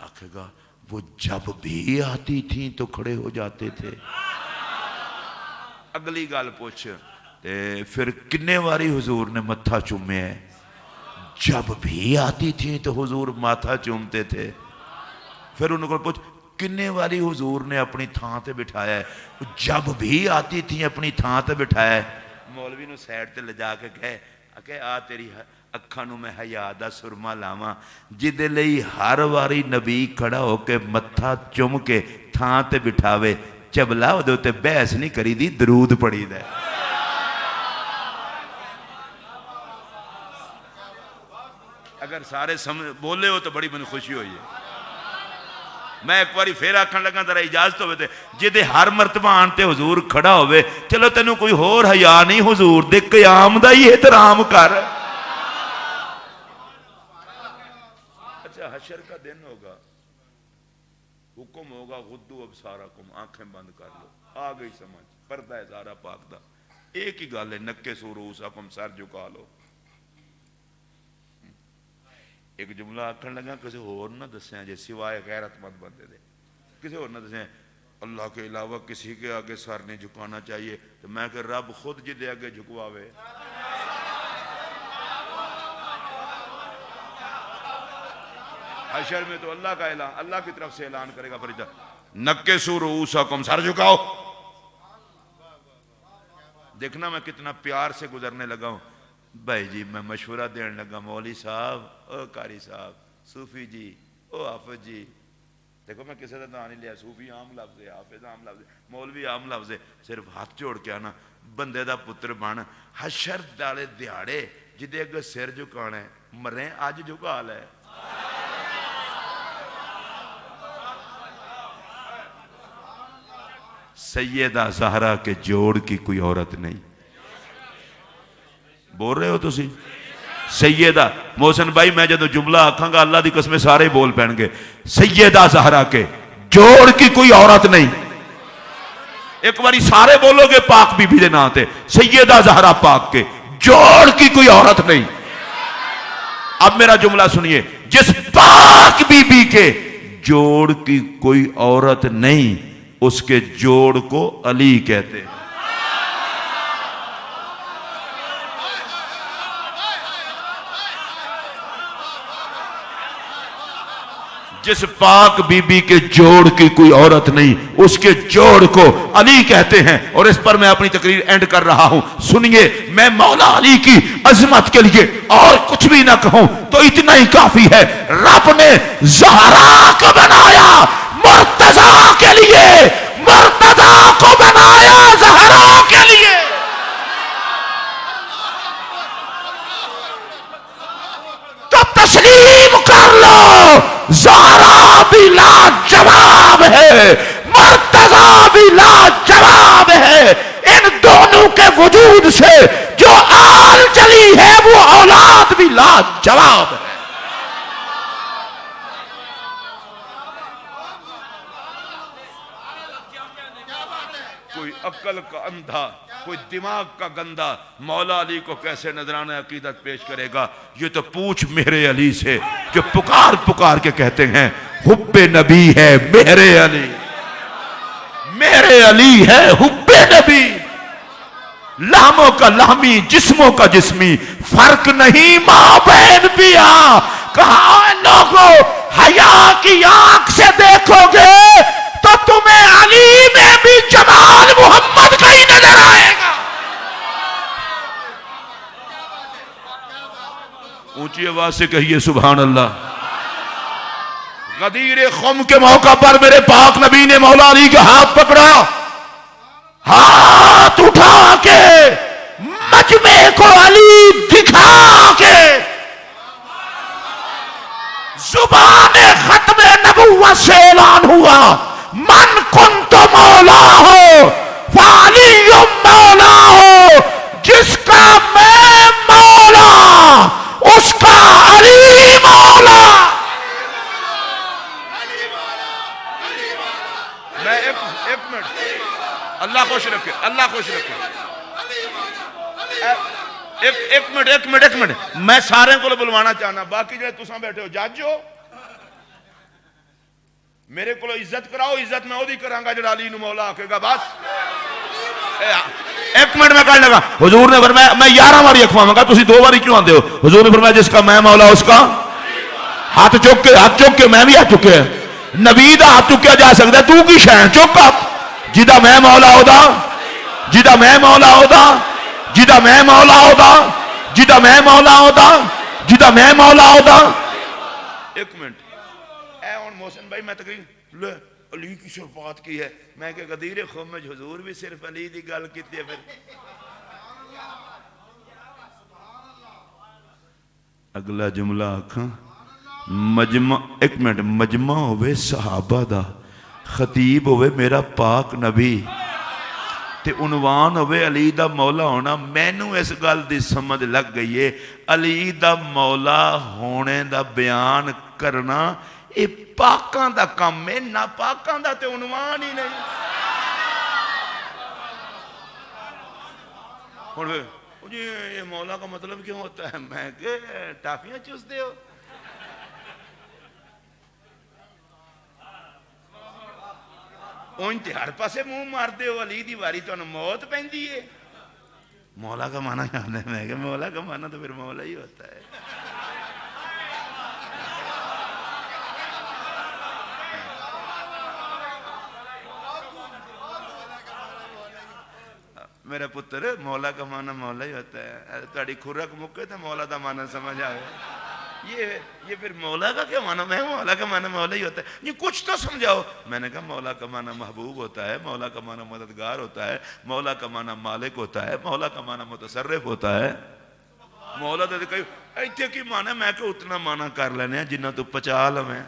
آکھے گا وہ جب بھی آتی تھیں تو کھڑے ہو جاتے تھے. اگلی گال پوچھ پھر کنے واری حضور نے متھا چومے ہے. جب بھی آتی تھیں تو حضور ماتھا چومتے تھے. پھر انہوں کو پوچھ کنے واری حضور نے اپنی تھان تے بٹھایا ہے. جب بھی آتی تھیں اپنی تھان تے بٹھایا ہے. مولوی نو سیڈ تے لجا کے کہے کہ آ تیری اکھاں نو میں حیا دا سرما لاواں جدے لئی ہر واری نبی کھڑا ہو کے متھا چوم کے تھان تے بٹھاوے چبلا او دے تے بحث نہیں کری دی درود پڑھی دے. اگر سارے بولے ہو تو بڑی من خوشی ہوئی ہے. میں ایک باری پھر آکھن لگا ذرا اجازت ہوئے تھے جدے ہر مرتبہ آنتے حضور کھڑا ہوئے چلو تینوں کوئی ہور حیا نہیں حضور دے قیام دا ہی احترام کر. اچھا حشر کا دن ہوگا حکم ہوگا غدو ابصارکم آنکھیں بند کر لو. آ گئی سمجھ پردہ ہے زہرا پاک دا. ایک ہی گل ہے نکے سو رؤوسکم سر جھکا لو. ایک جملہ آکھن لگا کسی اور نہ دسیں جے سوائے غیرت مند بندے دے کسی اور نہ دسیں اللہ کے علاوہ کسی کے آگے سر نہیں جھکانا چاہیے. تو میں کہ رب خود جدے آگے جھکواوے. حشر میں تو اللہ کا اعلان اللہ کی طرف سے اعلان کرے گا فرشتہ نکسوا رؤوسکم سر جھکاؤ. دیکھنا میں کتنا پیار سے گزرنے لگا ہوں. بھائی جی میں مشورہ دین لگا مولوی صاحب او قاری صاحب صوفی جی او حافظ جی دیکھو میں کسی طرح نہیں لیا. صوفی عام لفظ ہے حافظ عام لفظ ہے مولوی عام لفظ ہے. صرف ہاتھ جوڑ کے آنا بندے دا پتر بن حشر دالے دیاڑے جدے اگر سر جھکانا ہے مریں اج جھکا لے. سیدہ زہرا کے جوڑ کی کوئی عورت نہیں. بول رہے ہو تسی؟ سیدہ محسن بھائی میں جدو جملہ آکھاں گا اللہ دی قسم سارے بول پہن گے. سیدہ زہرا کے جوڑ کی کوئی عورت نہیں. ایک باری سارے بولو گے پاک بی بی دے نام تے. سیدہ زہرا پاک کے جوڑ کی کوئی عورت نہیں. اب میرا جملہ سنیے, جس پاک بی بی کے جوڑ کی کوئی عورت نہیں اس کے جوڑ کو علی کہتے ہیں. جس پاک بی بی کے جوڑ کی کوئی عورت نہیں اس کے جوڑ کو علی کہتے ہیں. اور اس پر میں اپنی تقریر اینڈ کر رہا ہوں. سنیے, میں مولا علی کی عظمت کے لیے اور کچھ بھی نہ کہوں تو اتنا ہی کافی ہے. رب نے زہرا کو بنایا مرتضیٰ کے لیے, مرتضیٰ کو بنایا زہرا کے لیے. تو تسلیم کر لو زہرا بھی لاجواب ہے, مرتضیٰ بھی لاجواب ہے. ان دونوں کے وجود سے جو آل چلی ہے وہ اولاد بھی لاجواب ہے. کوئی عقل کا اندھا, کوئی دماغ کا گندا مولا علی کو کیسے نذرانہ عقیدت پیش کرے گا؟ یہ تو پوچھ میرے علی سے جو پکار پکار کے کہتے ہیں حب نبی ہے میرے علی, میرے علی ہے حب نبی. لہموں کا لہمی جسموں کا جسمی فرق نہیں مابین پیا. کہا لوگوں حیا کی آنکھ سے دیکھو گے تو تمہیں علی میں بھی جمال محمد کا ہی نظر آئے گا. اونچی آواز سے کہیے سبحان اللہ. غدیر خم کے موقع پر میرے پاک نبی نے مولا علی کا ہاتھ پکڑا, ہاتھ اٹھا کے مجمع کو علی دکھا کے زبان ختم نبوت سے اعلان ہوا, من کنت مولا ہو فعلی مولا ہو. جس کا میں مولا اس کا علی مولا. میں ایک منٹ, اللہ خوش رکھے, اللہ خوش رکھے. ایک منٹ میں سارے کو بلوانا چاہنا. باقی جو تساں بیٹھے ہو جج ہو, میرے کو عزت کراؤ, عزت میں وہی کراں گا جڑا علی نو مولا آکھے گا. بس ایک منٹ میں کہنے لگا, حضور نے فرمایا میں 11 باری اکھواواں گا, تسی 2 باری کیوں آندے ہو؟ حضور نے فرمایا جس کا میں مولا اس کا ہاتھ چک کے میں بھی ہاتھ چکے ہیں. نبی دا ہاتھ چکیا جا سکتا ہے, تو کی شے چک ہاتھ. جدا میں مولا ہودا, جدا میں مولا ہودا, جدا میں مولا ہودا, جدا میں مولا ہودا, جدا میں مولا ہودا. ایک منٹ اے ہن محسن بھائی میں تقریر لے علی کی صفات کی ہے, میں کہ غدیر خم حضور بھی صرف علی دی گل کیتی ہے. پھر اگلا جملہ آکھاں مجمع, ایک منٹ, مجمع ہوئے صحابہ دا, خطیب ہوئے میرا پاک نبی تے عنوان ہوئے علی دا مولا ہونا. مینوں اس گل دی سمجھ لگ گئی ہے علی دا مولا ہونے دا بیان کرنا اے پاکاں دا کام ہے, نہ پاکاں دا تے عنوان ہی نہیں. جی یہ مولا کا مطلب کیوں ہوتا ہے؟ میں کہ ٹافیاں چوس دے ہو. اون تے ہر پاسے منہ مار دے ہو, علی دی واری تو موت پہندی ہے. مولا کا معنی جانتے ہیں؟ میں کہ مولا کا معنی تو پھر مولا ہی ہوتا ہے. میرا پتر مولا کا معنی مولا ہی ہوتا ہے. تہاڈی کھرک مکے تو مولا دا معنی سمجھ آئے. یہ پھر مولا کا کیا معنی؟ میں مولا کا معنی مولا ہی ہوتا ہے. یہ کچھ تو سمجھاؤ. میں نے کہا مولا کا معنی محبوب ہوتا ہے, مولا کا معنی مددگار ہوتا ہے, مولا کا معنی مالک ہوتا ہے, مولا کا معنی متصرف ہوتا ہے. مولا تو کہیں ایتھے کی معنی, میں کہ اتنا معنی کر لینے ہیں جنہ تو پچا لویں.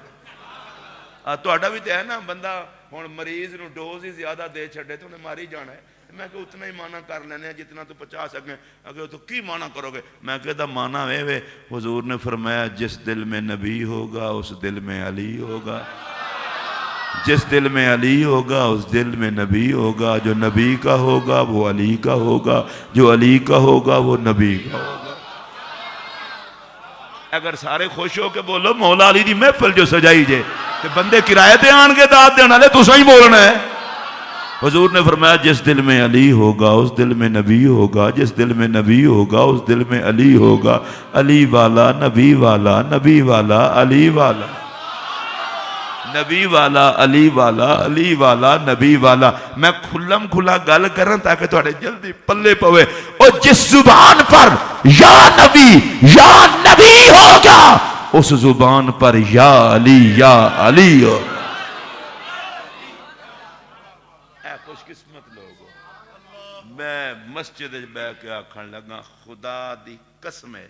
تہاڈا بھی تو ہے نا, بندہ ہوں مریض نو ڈوز ہی زیادہ دے چھڑے تو انہیں ماری جانا ہے. میں کہ اتنا ہی مانا کر لینے جتنا تو 50 سکیں. اگر تو کی مانا کرو گے؟ میں کہتا مانا وے حضور نے فرمایا جس دل میں نبی ہوگا اس دل میں علی ہوگا. جس دل میں علی ہوگا اس دل میں نبی ہوگا. جو نبی کا ہوگا وہ علی کا ہوگا. جو علی کا ہوگا وہ نبی کا ہوگا. اگر سارے خوش ہو کے بولو مولا علی دی محفل جو سجائی جے تو بندے کرائے تے آن کے داد دینا لے تو صحیح بولنا ہے. حضور نے فرمایا جس دل میں علی ہوگا اس دل میں نبی ہوگا. جس دل میں نبی ہوگا اس دل میں علی ہوگا. علی والا نبی والا نبی والا علی والا نبی والا علی والا علی والا نبی والا. میں کھلم کھلا گل کرن تاکہ تھوڑے جلدی پلے پوے. اور جس زبان پر یا نبی ہوگا اس زبان پر یا علی ہو. اے خوش قسمت لوگو. میں مسجد بہ کے آکھن لگا خدا دی قسم ہے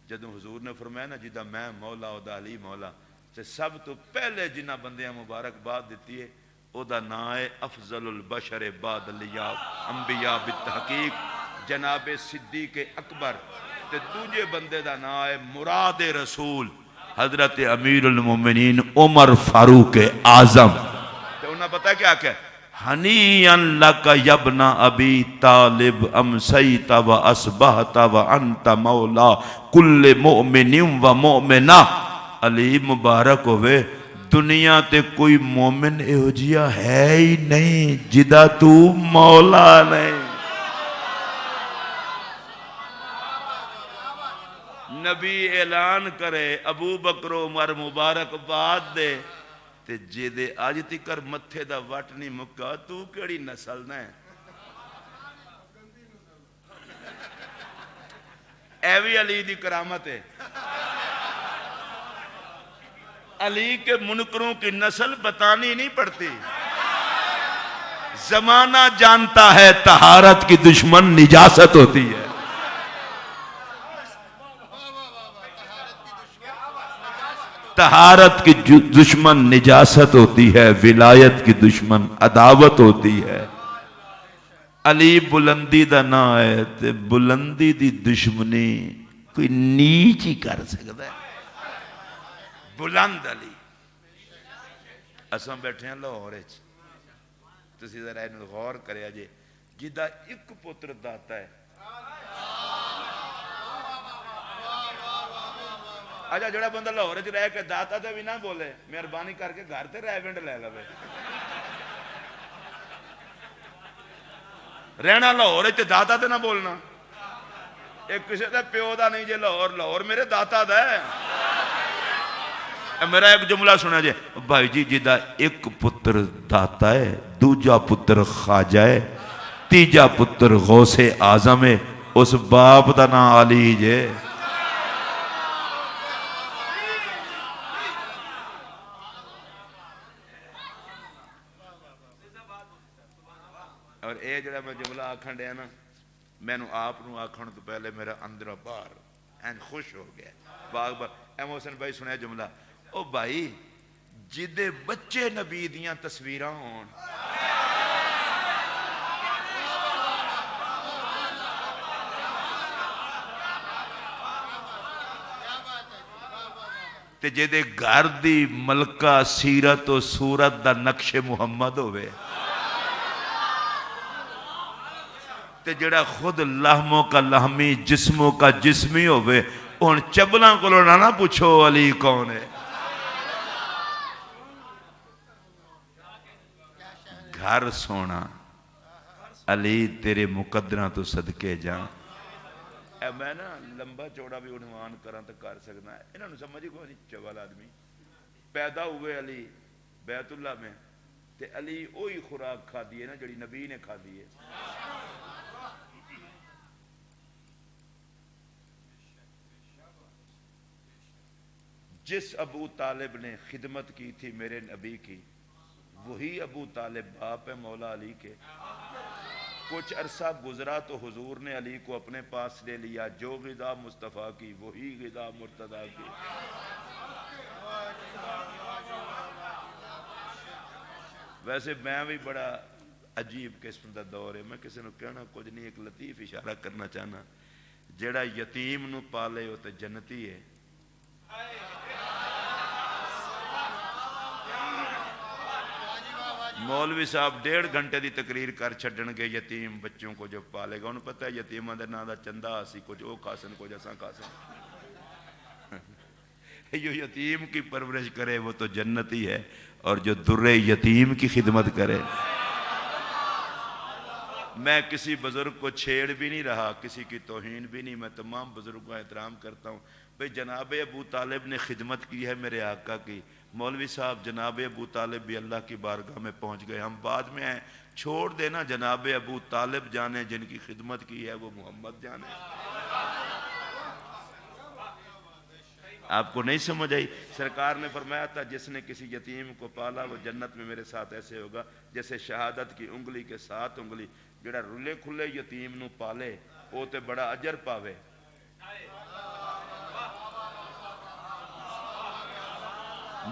جدوں حضور نے فرمایا نا جدا میں مولا او دا علی مولا تے سب تو پہلے جنہ بندیاں مبارکباد دیتی ہے او دا نام ہے افضل البشر بعد انبیاء بالتحقیق جناب صدیق اکبر. تے دوجے بندے دا نام ہے مراد رسول حضرت امیر المومنین عمر فاروق اعظم. تے انہاں پتہ کیا کہ حنیئن لک یبن ابی طالب امسیت و اصبحت و انت مولا کل مؤمن و مؤمنہ. علی مبارک ہوئے دنیا تے کوئی مومن اہو جیا ہے ہی نہیں جدا تو مولا نہیں. نبی اعلان کرے ابو بکر عمر مبارک باد دے تے جے دے آج تکر متھے دا وٹ نہیں مکا تو کیڑی نسل نے ایوی علی دی کرامت ہے. علی کے منکروں کی نسل بتانی نہیں پڑتی. زمانہ جانتا ہے طہارت کی دشمن نجاست ہوتی ہے. طہارت کی دشمن نجاست ہوتی ہے. ولایت کی دشمن عداوت ہوتی ہے. علی بلندی دا نا ہے تے بلندی دی دشمنی کوئی نیچ ہی کر سکتا ہے. بلند علی. اساں بیٹھے ہیں لاہور وچ تسی ذرا انہوں غور کریا جے جدا ایک پتر داتا ہے. اچھا جڑا بندہ لاہور وچ رہ کے داتا تے بھی نہ بولے مہربانی کر کے گھر تے ریونڈ لے لوے. رہنا لاہور وچ تے داتا تے نہ بولنا. ایک کسی تے پیو دا نہیں جے لاہور میرے داتا دا ہے. میرا ایک جملہ سنا جائے بھائی جی جدہ ایک پتر داتا ہے دوجا پتر خواجہ ہے تیجا پتر غوث اعظم ہے اس باپ دا نام علی جے. اور اے جڑا میں جملہ آکھن دیا نا میں نو آپ نو آکھن تو پہلے میرا اندر بار این خوش ہو گیا. باغ بار ایم حسن بھائی سنیا جملہ او بھائی جدے بچے نبی دیاں تصویراں ہون تے جدے گھر دی ملکہ سیرت و صورت دا نقش محمد ہوئے تے جڑا خود لحموں کا لحمی جسموں کا جسمی ہوئے ان چبلاں کو نہ پوچھو علی کون ہے. گھر سونا علی تیرے مقدرہ تو صدقے جان. اے میں نا لمبا چوڑا بھی عنوان کران تو کر سکنا ہے. انہوں نے سمجھی کوئی نہیں چوال آدمی پیدا ہوئے علی بیت اللہ میں تے علی اوہی خوراک کھا دیئے نا جڑی نبی نے کھا دیئے. جس ابو طالب نے خدمت کی تھی میرے نبی کی وہی ابو طالب باپ ہے مولا علی کے. کچھ عرصہ گزرا تو حضور نے علی کو اپنے پاس لے لیا. جو غذا مصطفیٰ کی وہی غذا مرتضیٰ کی. ویسے میں بھی بڑا عجیب قسم دا دور ہے، میں کسی نے کہنا کچھ نہیں، ایک لطیف اشارہ کرنا چاہنا، جیڑا یتیم نو پالے وہ تو جنتی ہے۔ مولوی صاحب 1.5 گھنٹے دی تقریر کر چھڈن گے یتیم بچوں کو جو پالے گا، انہوں پتہ ہے یتیماں دے نام دا چندہ آسی، کچھ او کھاسن کچھ اساں کھاسن۔ جو یتیم کی پرورش کرے وہ تو جنتی ہے، اور جو در یتیم کی خدمت کرے۔ میں کسی بزرگ کو چھیڑ بھی نہیں رہا، کسی کی توہین بھی نہیں، میں تمام بزرگوں کا احترام کرتا ہوں۔ بھئی جناب ابو طالب نے خدمت کی ہے میرے آقا کی، مولوی صاحب جناب ابو طالب بھی اللہ کی بارگاہ میں پہنچ گئے، ہم بعد میں ہیں، چھوڑ دینا جناب ابو طالب جانے جن کی خدمت کی ہے وہ محمد جانے۔ آپ کو نہیں سمجھ آئی؟ سرکار نے فرمایا تھا جس نے کسی یتیم کو پالا وہ جنت میں میرے ساتھ ایسے ہوگا جیسے شہادت کی انگلی کے ساتھ انگلی۔ جڑا رلے کھلے یتیم نو پالے وہ تے بڑا اجر پاوے۔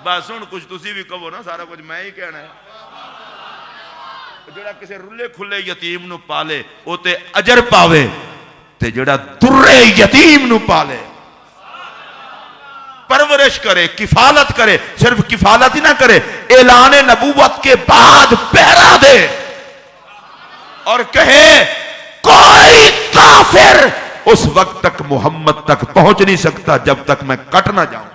بس ہن کچھ تسی بھی کہو نا، سارا کچھ میں ہی کہنا ہے۔ جڑا کسی رلے کھلے یتیم نو پالے وہ تے اجر پاوے، تے جڑا در یتیم نو پالے، پرورش کرے، کفالت کرے، صرف کفالت ہی نہ کرے، اعلان نبوت کے بعد پہرا دے اور کہے کوئی کافر اس وقت تک محمد تک پہنچ نہیں سکتا جب تک میں کٹ نہ جاؤں۔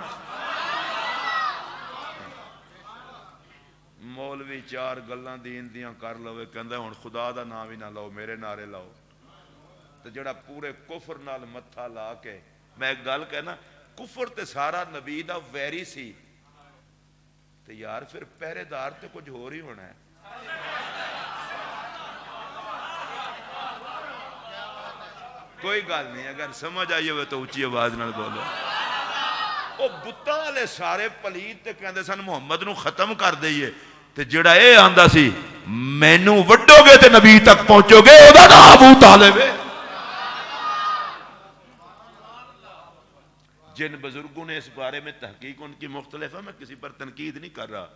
مولوی 4 گلاں دین دیاں کر لوے، کہندا ہن خدا دا نام ہی نہ لاؤ، میرے نعرے لاؤ۔ تو جڑا پورے کفر نال متھا لا کے، میں ایک گل کہنا، کفر تے سارا نبی دا ویری سی، تے یار پھر پہرے دار تے کچھ ہو رہی ہونا ہے۔ کوئی گل نہیں، اگر سمجھ آئی ہوئے تو اونچی آواز نال بولو۔ وہ بتاں والے سارے پلیت تے کہندے سن محمد نو ختم کر دئیے، تے جڑا اے آندا سی مینوں وڈو گے تے نبی تک پہنچو گے، او دا نام ابو طالب ہے۔ جن بزرگوں نے اس بارے میں تحقیق ان کی مختلف ہے، میں کسی پر تنقید نہیں کر رہا،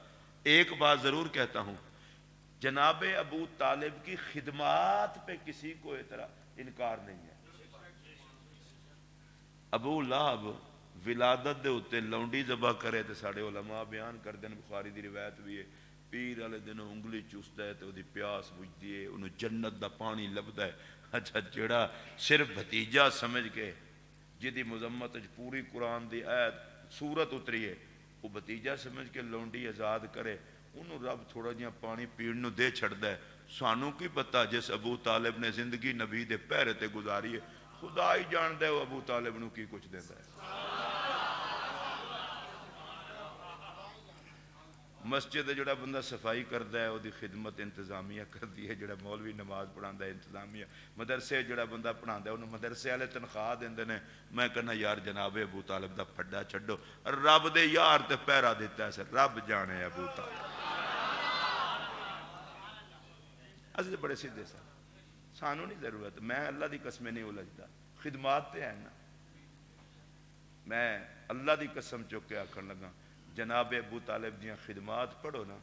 ایک بات ضرور کہتا ہوں، جناب ابو طالب کی خدمات پہ کسی کو اعتراض انکار نہیں ہے۔ ابو لہب ولادت دے ہوتے لونڈی ذبح کرے تے ساڑے علماء بیان کر دیں، بخاری دی روایت بھی ہے، پیر والے دنوں انگلی چوستا ہے تے وہ دی پیاس بجھدی ہے، انہوں جنت دا پانی لبدا ہے۔ اچھا جڑا صرف بھتیجا سمجھ کے جدی مذمت پوری قرآن دی آیت سورت اتری ہے، وہ بھتیجا سمجھ کے لونڈی آزاد کرے، انہوں رب تھوڑا جہاں پانی پیڑ نو دے چھڑدا ہے۔ سانوں کی پتہ جس ابو طالب نے زندگی نبی دے پہرے تے گزاری ہے، خدا ہی جاندا ہے وہ ابو طالب نو کی کچھ دیندا ہے۔ مسجد جڑا بندہ صفائی کردا ہے وہ دی خدمت انتظامیہ کردی ہے، جڑا مولوی نماز پڑھاندا ہے انتظامیہ، مدرسے جڑا بندہ پڑھاندا ہے انہوں مدرسے والے تنخواہ دیندے نے۔ میں کہنا یار جناب ابو طالب دا پھڈا چھڈو، رب دے یار تے پہرا دیتا ہے سر، رب جانے ابو طالب۔ اسی بڑے سیدھے سر، سانوں نہیں ضرورت، میں اللہ دی قسمیں نہیں الجھدا، خدمات تے ہیں نا۔ میں اللہ دی قسم چک کے آکھن لگا جناب ابو طالب دیاں خدمات پڑھو نا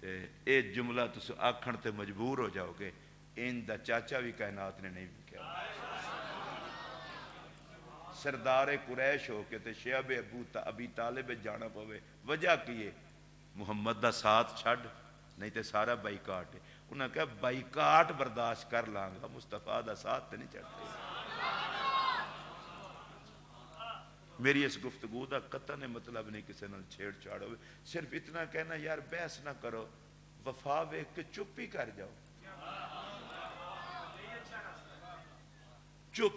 تے اے جملہ تس آکھن تے مجبور ہو جاؤ گے، ان دا چاچا بھی کائنات نے نہیں کیا۔ سردار قریش ہو کے تے شعب ابی طالب جانا پوے، وجہ کیے محمد دا ساتھ چھڑ نہیں تے سارا بائیکاٹ ہے۔ انہوں نے کہا بائیکاٹ برداشت کر لانگا، مصطفیٰ دا ساتھ تے نہیں چڑھتے۔ میری اس گفتگو دا قطعاً مطلب نہیں کسی نال چھیڑ چھاڑ ہوئے، صرف اتنا کہنا یار بحث نہ کرو، وفا ویکھ کے چپ ہی کر جاؤ، چپ،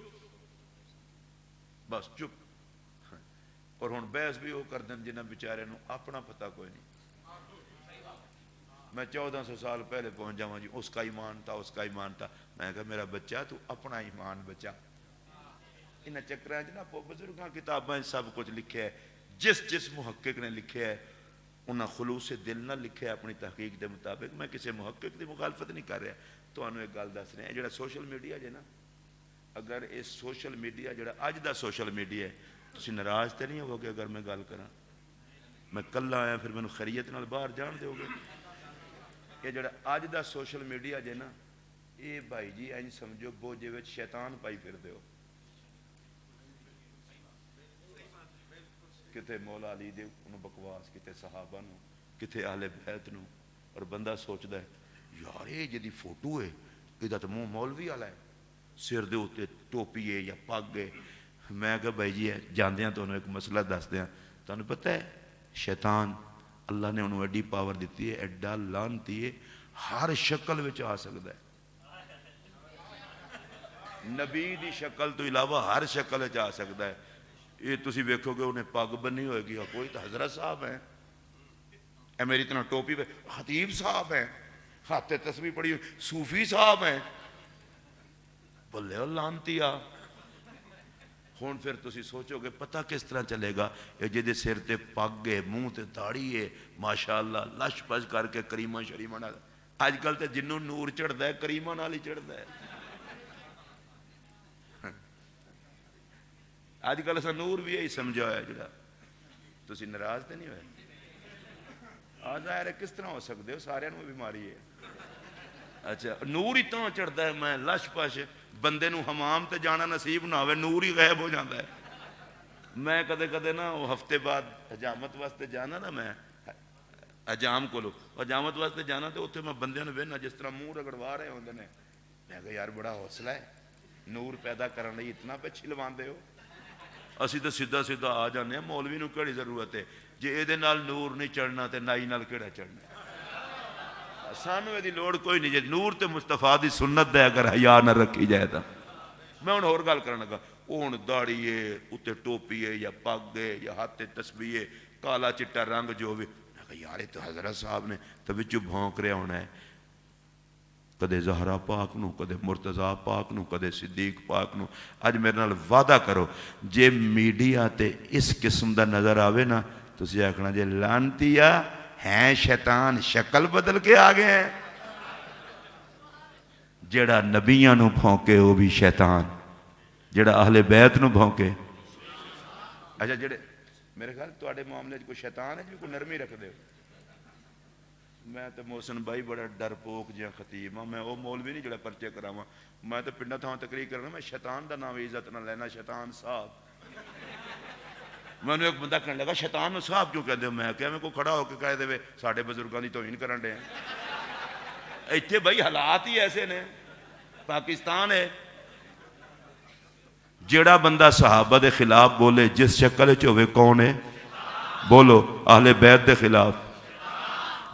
بس چپ۔ اور ہن بحث بھی وہ کر دیں جنہاں بیچارے نو اپنا پتہ کوئی نہیں۔ میں 1400 سال پہلے پہنچ جاؤں جی اس کا ایمان تھا، اس کا ایمان تھا۔ میں کہا میرا بچہ تو اپنا ایمان بچا۔ انہاں چکران جنا بزرگاں کتاباں سب کچھ لکھے ہے، جس محقق نے لکھے ہے انہاں خلوص دل نہ لکھے اپنی تحقیق دے مطابق۔ میں کسی محقق دی مخالفت نہیں کر رہا، تو انہوں ایک گل دس رہے ہیں، جڑا سوشل میڈیا جے نا، اگر اس سوشل میڈیا جڑا اج دا سوشل میڈیا ہے، تسی ناراض تے نہیں ہو گے اگر میں گل کراں؟ میں کلا آیا پھر مینوں خیریت نال باہر جان دیو گے؟ یہ جڑا اج دا سوشل میڈیا جے نا یہ بھائی جی انج سمجھو بوجھے وچ شیطان پائی پھر دیو کتے مولا علی دے انہوں بکواس کتے صحابہ نو کتے اہل بیت نو اور بندہ سوچدا ہے یار یہ جدی فوٹو ہے یہ تو منہ مولوی والا ہے سر دے اوتے ٹوپی ہے یا پگ ہے میں کہا بھائی جی جاندیاں تو انہوں ایک مسئلہ دس دیاں تو انہوں پتہ ہے شیطان اللہ نے انہوں ایڈی پاور دیتی ہے ایڈا لانتی ہے ہر شکل وچ آ سکتا ہے نبی دی شکل تو علاوہ ہر شکل وچ آ سکتا ہے یہ تسی ویکھو گے انہیں پگ بنی ہوئے گی کوئی تو حضرت صاحب ہیں اے میری طرح ٹوپی پہ خطیب صاحب ہیں ہاتھ تسبیح پڑھی صوفی صاحب ہیں بلے اور لانتی آ ہون پھر تسی سوچو گے پتہ کس طرح چلے گا یہ جدے سر تے پگ ہے منہ تے داڑھی ہے ماشاءاللہ لش پش کر کے کریمہ شریمہ نال آج کل تے جنوں نور چڑھدا ہے کریمہ نال ہی چڑھدا ہے آج کل ایسا نور بھی یہی سمجھا ہے جڑا تسی ناراض تے نہیں ہوئے ظاہر ہے کس طرح ہو سکتے ہو سارے میں بیماری ہے اچھا نور ہی تو چڑھتا ہے میں لش پش بندے نو حمام تے جانا نصیب نہ ہوئے نور ہی غائب ہو جاتا ہے میں کدے کدے نا وہ ہفتے بعد حجامت واسطے جانا نا میں حجام کو لو حجامت واسطے جانا تو اتنے میں بندے نو وینا جس طرح منہ رگڑوا رہے ہوندے نے میں کہا یار بڑا حوصلہ ہے نور پیدا کرنے اتنا پہ چھلواندے ہو اسی تو سیدھا سیدھا آ جانے ہیں مولوی نو کیڑی ضرورت ہے جے اے دے نال نور نہیں چڑھنا تے نائی نال کیڑا چڑھنا سانو دی لوڑ کوئی نہیں جے نور تے مصطفیٰ دی سنت دے اگر حیا نہ رکھی جائے تا میں ہن ہور گل کرن لگا اون داڑھی ہے اوتے ٹوپی ہے یا پگ ہے یا ہاتھ تے تسبیح ہے کالا چٹا رنگ جو بھی میں کہا یار تو حضرت صاحب نے تو وچوں بھونک رہا ہونا ہے کدے زہرا پاک نو کدے مرتضیٰ پاک نو کدے صدیق پاک نو اج میرے نال وعدہ کرو جے میڈیا تے اس قسم دا نظر آوے نا تسی آکھنا جے لانتیا ہیں شیطان شکل بدل کے آگے ہیں جیڑا نبیاں نو بھونکے وہ بھی شیطان جیڑا اہل بیت نو بھونکے اچھا جیڑے میرے خیال تواڈے معاملے کوئی شیطان ہے جو کوئی نرمی رکھ دے میں تو محسن بھائی بڑا ڈر پوک جہاں خطیب ہاں میں وہ مولوی نہیں جڑا پرچے کراواں میں تو پنڈا تھاں تقریر کرنا میں شیطان دا نام عزت نہ لینا شیطان صاحب میں نے ایک بندہ کہنے لگا شیطان صاحب کیوں کہتے ہو میں کہا میں کو کھڑا ہو کے کہہ دے ساڑھے بزرگاں دی توہین کرن دے ہیں اتھے بھائی حالات ہی ایسے نے پاکستان ہے جیڑا بندہ صحابہ دے خلاف بولے جس شکل چوے کون ہے بولو اہل بیت دے خلاف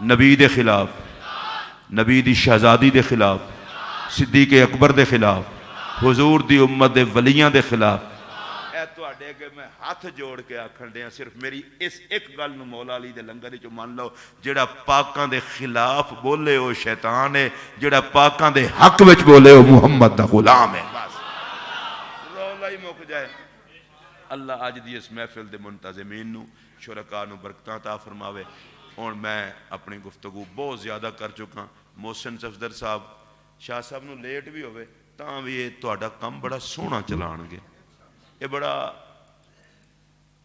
نبی دے خلاف نبی دی شہزادی دے خلاف صدیق اکبر دے خلاف حضور دی امت دے ولیاں دے خلاف اے تو اڈے کہ میں ہاتھ جوڑ کے آکھن دیا صرف میری اس ایک گل نو مولا علی دے لنگر جو مان لو جڑا پاکاں دے خلاف بولے وہ شیطان ہے جڑا پاکاں دے حق وچ بولے وہ محمد دا غلام ہے بس رولا ہی مک جائے اللہ آج دی اس محفل دے منتظمین نو شرکاء نو برکتاں عطا فرماوے اور میں اپنی گفتگو بہت زیادہ کر چکا محسن صفدر صاحب شاہ صاحب نو لیٹ بھی ہوئے تاں بھی یہ تہاڈا کم بڑا سونا چلان گے یہ بڑا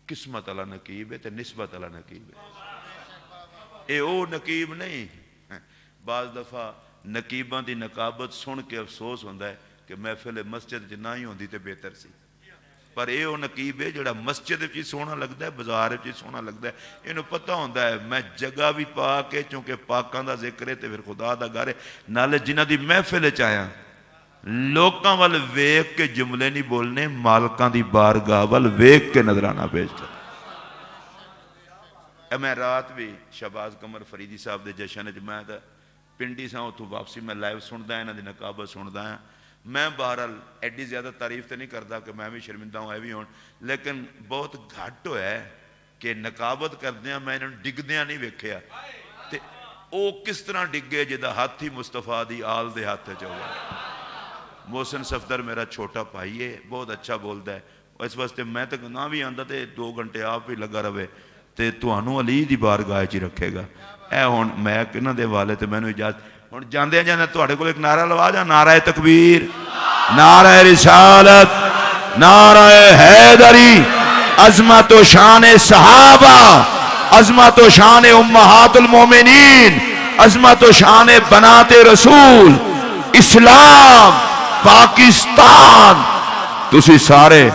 قسمت والا نقیب ہے تے نسبت والا نقیب ہے اے او نقیب نہیں بعض دفعہ نقیباں دی نقابت سن کے افسوس ہوندا ہے کہ محفل مسجد چ نہ ہی ہوندی تے بہتر سی پر اے او نقیب ہے جڑا مسجد وچ سونا لگدا ہے بازار وچ سونا لگدا ہے اینوں پتہ ہوندا ہے میں جگہ بھی پاک ہے چونکہ پاکاں دا ذکر ہے تے پھر خدا دا گھر ہے نالے جنہاں دی محفل وچ آیا لوکاں ول ویکھ کے جملے نہیں بولنے مالکاں دی بارگاہ ول ویکھ کے نظرانہ پیش کر اے میں رات بھی شہباز قمر فریدی صاحب دے جشن وچ میں تے پنڈی ساں اتھوں واپسی میں لائیو سندا انہاں دی نقابت سندا ہاں میں بہرحال ایڈی زیادہ تعریف تو نہیں کرتا کہ میں بھی شرمندہ ہوں بھی ہوں لیکن بہت گھٹ ہوا ہے کہ نقابت کردیاں میں انہوں ڈگدیاں نہیں ویکھیا تے او کس طرح ڈگے جدا ہاتھ ہی مصطفیٰ دی آل دے ہاتھ چاہوا محسن صفدر میرا چھوٹا بھائی ہے بہت اچھا بولتا ہے اس واسطے میں تک نہ بھی آندا تے 2 گھنٹے آپ بھی لگا رہے تے توانو علی دی بارگاہ چ رکھے گا اے ہن میں کنہاں دے والے تے مینوں اجازت ہن جاندے جاندے تواڈے کول ایک نعرہ لوا جا نعرہ تکبیر نعرہ رسالت نعرہ حیدری عظمت و شان صحابہ عظمت و شان امہات المومنین عظمت و شان بناتے رسول اسلام پاکستان تسی سارے